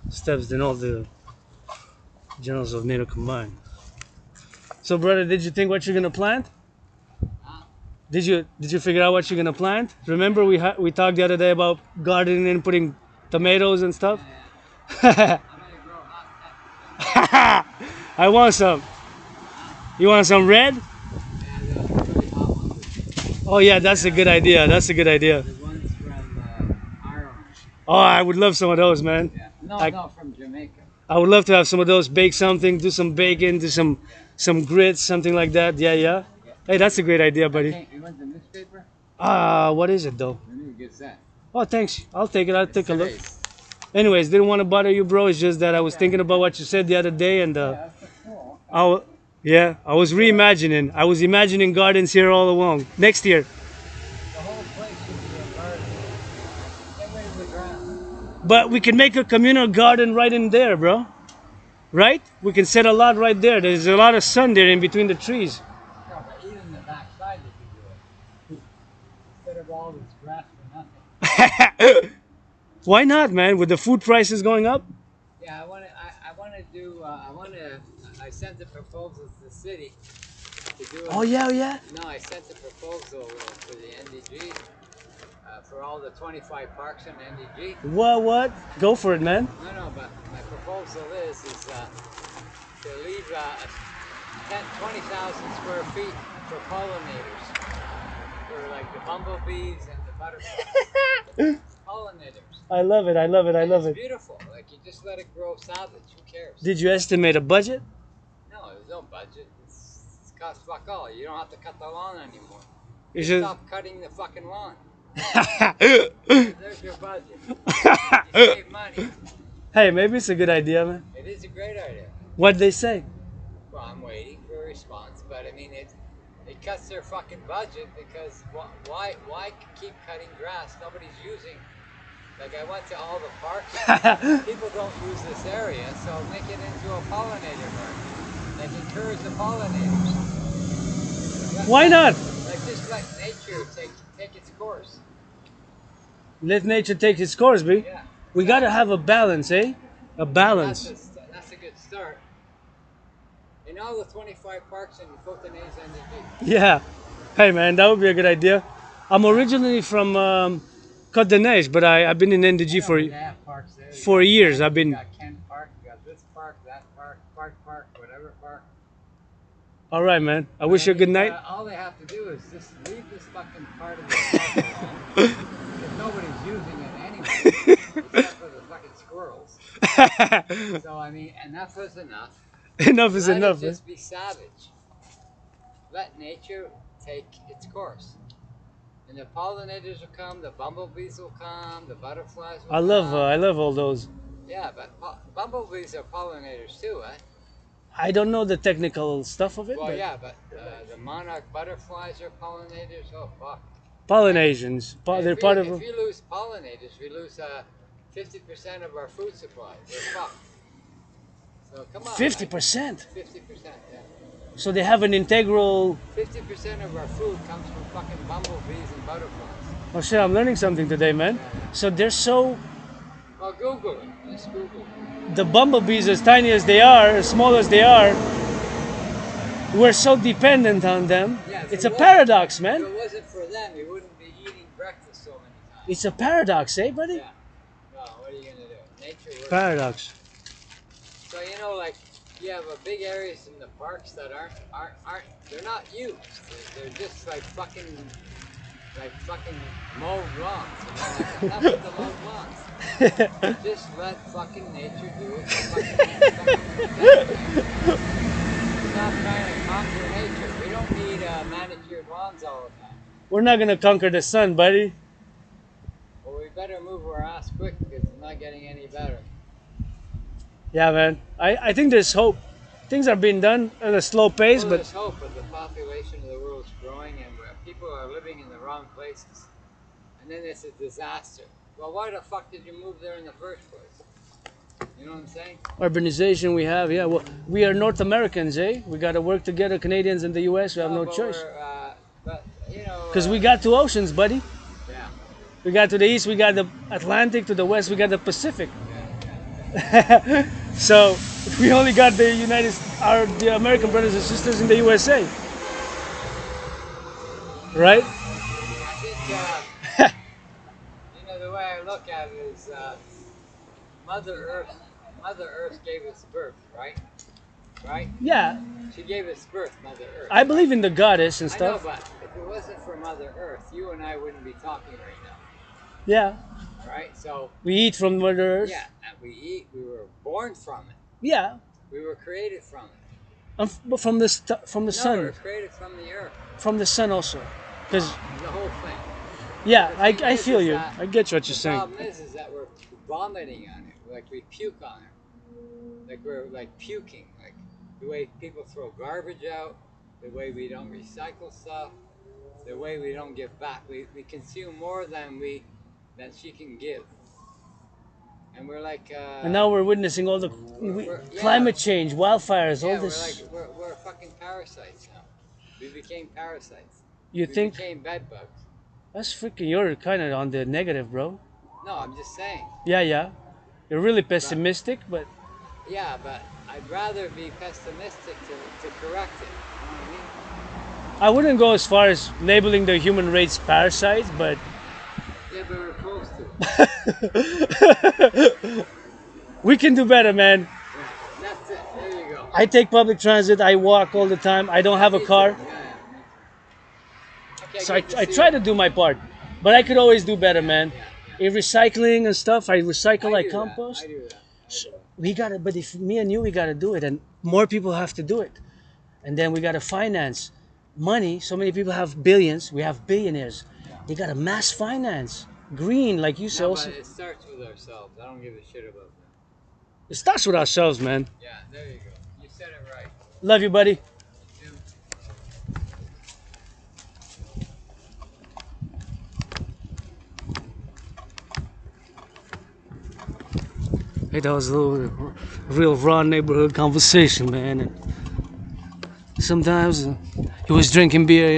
steps than all the generals of NATO combined. So, brother, did you think what you're gonna plant? Did you figure out what you're gonna plant? Remember we talked the other day about gardening and putting tomatoes and stuff. I want some. You want some red? Oh yeah, that's a good idea. That's a good idea. The ones from Ireland. Oh, I would love some of those, man. Yeah. No, no, from Jamaica. I would love to have some of those. Bake something, do some bacon, do some grits, something like that. Yeah, yeah. Hey, that's a great idea, buddy. You want the newspaper? What is it though? Renewal gets that. Oh, thanks. I'll take it. I'll take a look. Anyways, didn't want to bother you, bro. It's just that I was thinking about what you said the other day, and That's cool. I was reimagining. I was imagining gardens here all along. Next year. The whole place should be a garden. Get rid of the ground. But we can make a communal garden right in there, bro. Right? We can set a lot right there. There's a lot of sun there in between the trees. No, but even the backside they could do it. Instead of all this grass for nothing. Why not, man? With the food prices going up? Yeah, I want to. I sent a proposal to the city to do. Oh yeah, yeah. No, I sent a proposal for the NDG for all the 25 parks in NDG. What? Go for it, man. No, but my proposal is to leave 20,000 square feet for pollinators, for like the bumblebees and the butterflies. Pollinators. I love it. I love it. I love It's it. beautiful. Like you just let it grow savage. Who cares? Did you estimate a budget? No, there's no budget. It's cost fuck all. You don't have to cut the lawn anymore. It's Just just- stop cutting the fucking lawn. There's your budget. You save money. Hey, maybe it's a good idea, man. It is a great idea. What'd they say? Well, I'm waiting for a response, but I mean it cuts their fucking budget because why keep cutting grass? Nobody's using. Like I went to all the parks. People don't use this area, so make it into a pollinator garden. Like encourage the pollinators. Why not? Like just let nature take its course. Let nature take its course, B. Yeah. We gotta have a balance, eh? A balance. That's a good start. In all the 25 parks in Cotonaise NDG. Yeah. Hey, man, that would be a good idea. I'm originally from Côte d'Ivoire, but I've been in NDG for They have parks there. for years. I've been. You got Kent Park, you got this park, that park, Park, whatever park. All right, man. I wish you a good night. All they have to do is just leave this fucking part of the park alone. Because nobody's using it anyway. Except for the fucking squirrels. So, I mean, enough is enough. Enough is Let enough, it man. just be savage. Let nature take its course. And the pollinators will come, the bumblebees will come, the butterflies will I love all those. Yeah, but bumblebees are pollinators too, eh? I don't know the technical stuff of it, Well, but yeah, but the monarch butterflies are pollinators. Oh, fuck. Pollinasians. They're part of. If you lose pollinators, we lose 50% of our food supply. We're fucked. So come on. 50%. 50%, yeah. So they have an integral. 50% of our food comes from fucking bumblebees and butterflies. Oh shit! I'm learning something today, man. So they're so. Well, Google it. Just Google it. The bumblebees, as tiny as they are, as small as they are, we're so dependent on them. Yeah, It's a paradox, If man. it wasn't for them, we wouldn't be eating breakfast so many times. It's a paradox, eh, buddy? Yeah. Well, what are you gonna do? Nature works. Paradox. So you know, like you have big areas in the parks that aren't they're not used. They're just like fucking mowed lawns. You know, like enough of the mowed lawns. Just let fucking nature do it. Stop trying to conquer nature. We don't need manicured lawns all the time. We're not gonna conquer the sun, buddy. Well, we better move our ass quick because it's not getting any better. Yeah, man. I think there's hope. Things are being done at a slow pace, Well, but there's hope, but the population of the world is growing and people are living in the wrong places. And then it's a disaster. Well, why the fuck did you move there in the first place? You know what I'm saying? urbanization we have, yeah. Well, we are North Americans, eh? We gotta work together, Canadians and the US. We have no but choice. But, you know... Because we got two oceans, buddy. Yeah. We got to the east, we got the Atlantic. To the west, we got the Pacific. So we only got the American brothers and sisters in the USA, right? I think, the way I look at it is Mother Earth gave us birth, right? Right? Yeah, She gave us birth, Mother Earth. I believe in the goddess and I know, stuff. but if it wasn't for Mother Earth, you and I wouldn't be talking right now, Yeah, right? So, we eat from Mother Earth. yeah, and we were born from it. Yeah, We were created from it. but from the No, we sun, were created from the earth. from the sun also. Because The whole thing. yeah, The thing I is feel you. that I get what you're The saying. problem is that we're vomiting on it, like we puke on it, like we're like puking, like the way people throw garbage out, the way we don't recycle stuff, the way we don't give back. We consume more than she can give, and we're like. And now we're witnessing all the climate change, wildfires, all this. We're fucking parasites now. We became parasites. You We think became bed bugs. that's freaking? You're kind of on the negative, bro. No, I'm just saying. Yeah. You're really pessimistic, but Yeah, but I'd rather be pessimistic to correct it. You know what I mean? I wouldn't go as far as labeling the human race parasites, but Yeah, but we're close to it. we can do better, man. That's it. There you go. I take public transit. I walk all the time. I don't have a car, Yeah. Okay, so good to I see try you. to do my part. But I could always do better, man. In recycling and stuff, I recycle, I do that. compost. I do that. We gotta, but if me and you, we gotta do it, and more people have to do it, and then we gotta finance money. So many people have billions. We have billionaires. They gotta mass finance green, like you said. No, Also, but it starts with ourselves. I don't give a shit about that. it starts with ourselves, man. Yeah, there you go. You said it right. Love you, buddy. You too. Hey, that was a little real raw neighborhood conversation, man. And sometimes he was drinking beer,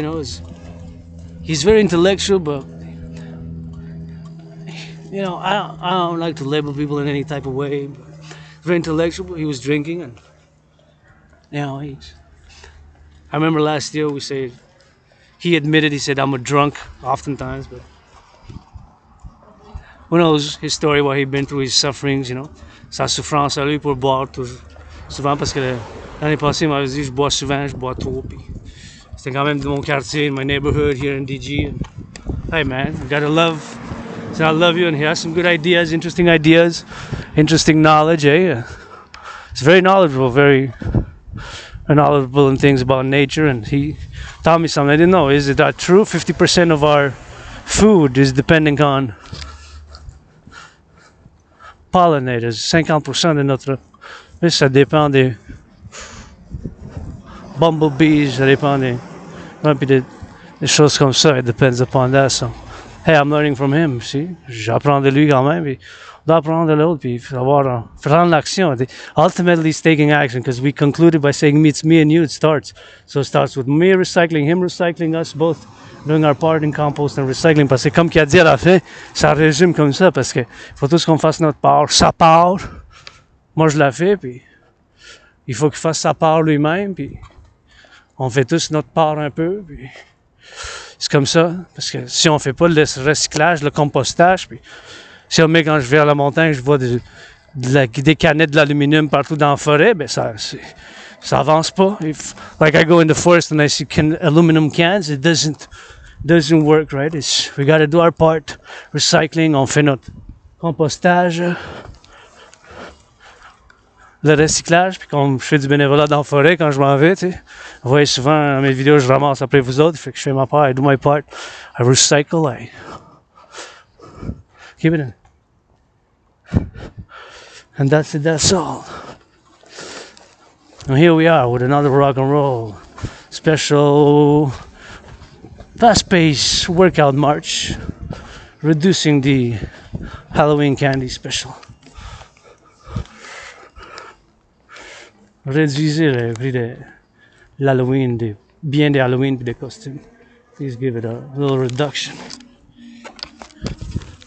he's very intellectual, but I don't like to label people in any type of way. Very intellectual, but he was drinking, and I remember last year he admitted, he said, I'm a drunk oftentimes, but who knows his story, what he'd been through, his sufferings, sa souffrance à lui pour boire souvent, parce que l'année passée, il m'avait dit, je bois souvent, je bois trop, puis c'était quand même de mon quartier, in my neighborhood here in DG. And, hey man, you gotta love, so I love you, and he has some good ideas, interesting knowledge, eh? He's very knowledgeable in things about nature, and he taught me something I didn't know. Is it that true? 50% of our food is depending on pollinators. 50% de notre... Ça dépend des bumblebees, ça dépend des choses comme ça. It depends upon that. So, hey, I'm learning from him, see? J'apprends de lui quand même, puis on doit apprendre de l'autre, puis prendre l'action. Ultimately, it's taking action, because we concluded by saying, it's me and you, it starts. So it starts with me recycling, him recycling, us both doing our part in compost and recycling, parce que comme qu'il a dit à la fin, ça résume comme ça, parce que faut tous qu'on fasse notre part, sa part. Moi, je la fais, puis il faut qu'il fasse sa part lui-même, puis on fait tous notre part un peu, puis c'est comme ça, parce que si on fait pas le recyclage, le compostage, puis si on met, quand je vais à la montagne, je vois des canettes d'aluminium partout dans la forêt, ben ça avance pas. Like I go in the forest and I see aluminum cans, it doesn't work, right? We got to do our part. Recycling, on fait notre compostage, le recyclage, puis comme je fais du bénévolat dans la forêt quand je m'en vais, tu sais, vous voyez souvent dans mes vidéos, je ramasse après vous autres, fait que je fais ma part, I do my part, I recycle, I keep it in. And that's all. And here we are with another rock and roll special fast-paced workout march, reducing the Halloween candy special. Réduisez le prix de l'Halloween, des Halloween et des costumes. Please give it a little reduction.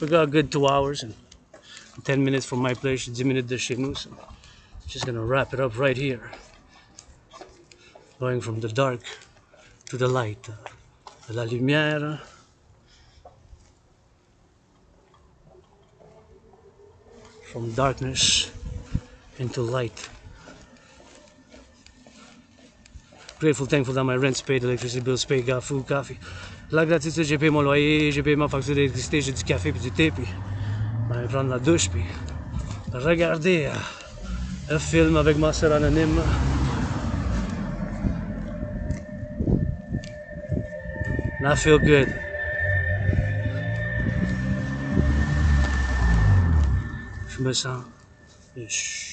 We got a good 2 hours and 10 minutes from my place, 10 minutes de chez nous. So just gonna wrap it up right here. Going from the dark to the light. De la lumière. From darkness into light. Grateful, thankful that my rent's paid, electricity bills paid, got food, coffee. La gratitude, j'ai payé mon loyer, j'ai payé ma facture d'électricité, j'ai du café puis du thé, puis je vais prendre la douche, puis regarder un film avec ma soeur anonyme. And I feel good. Je me sens riche.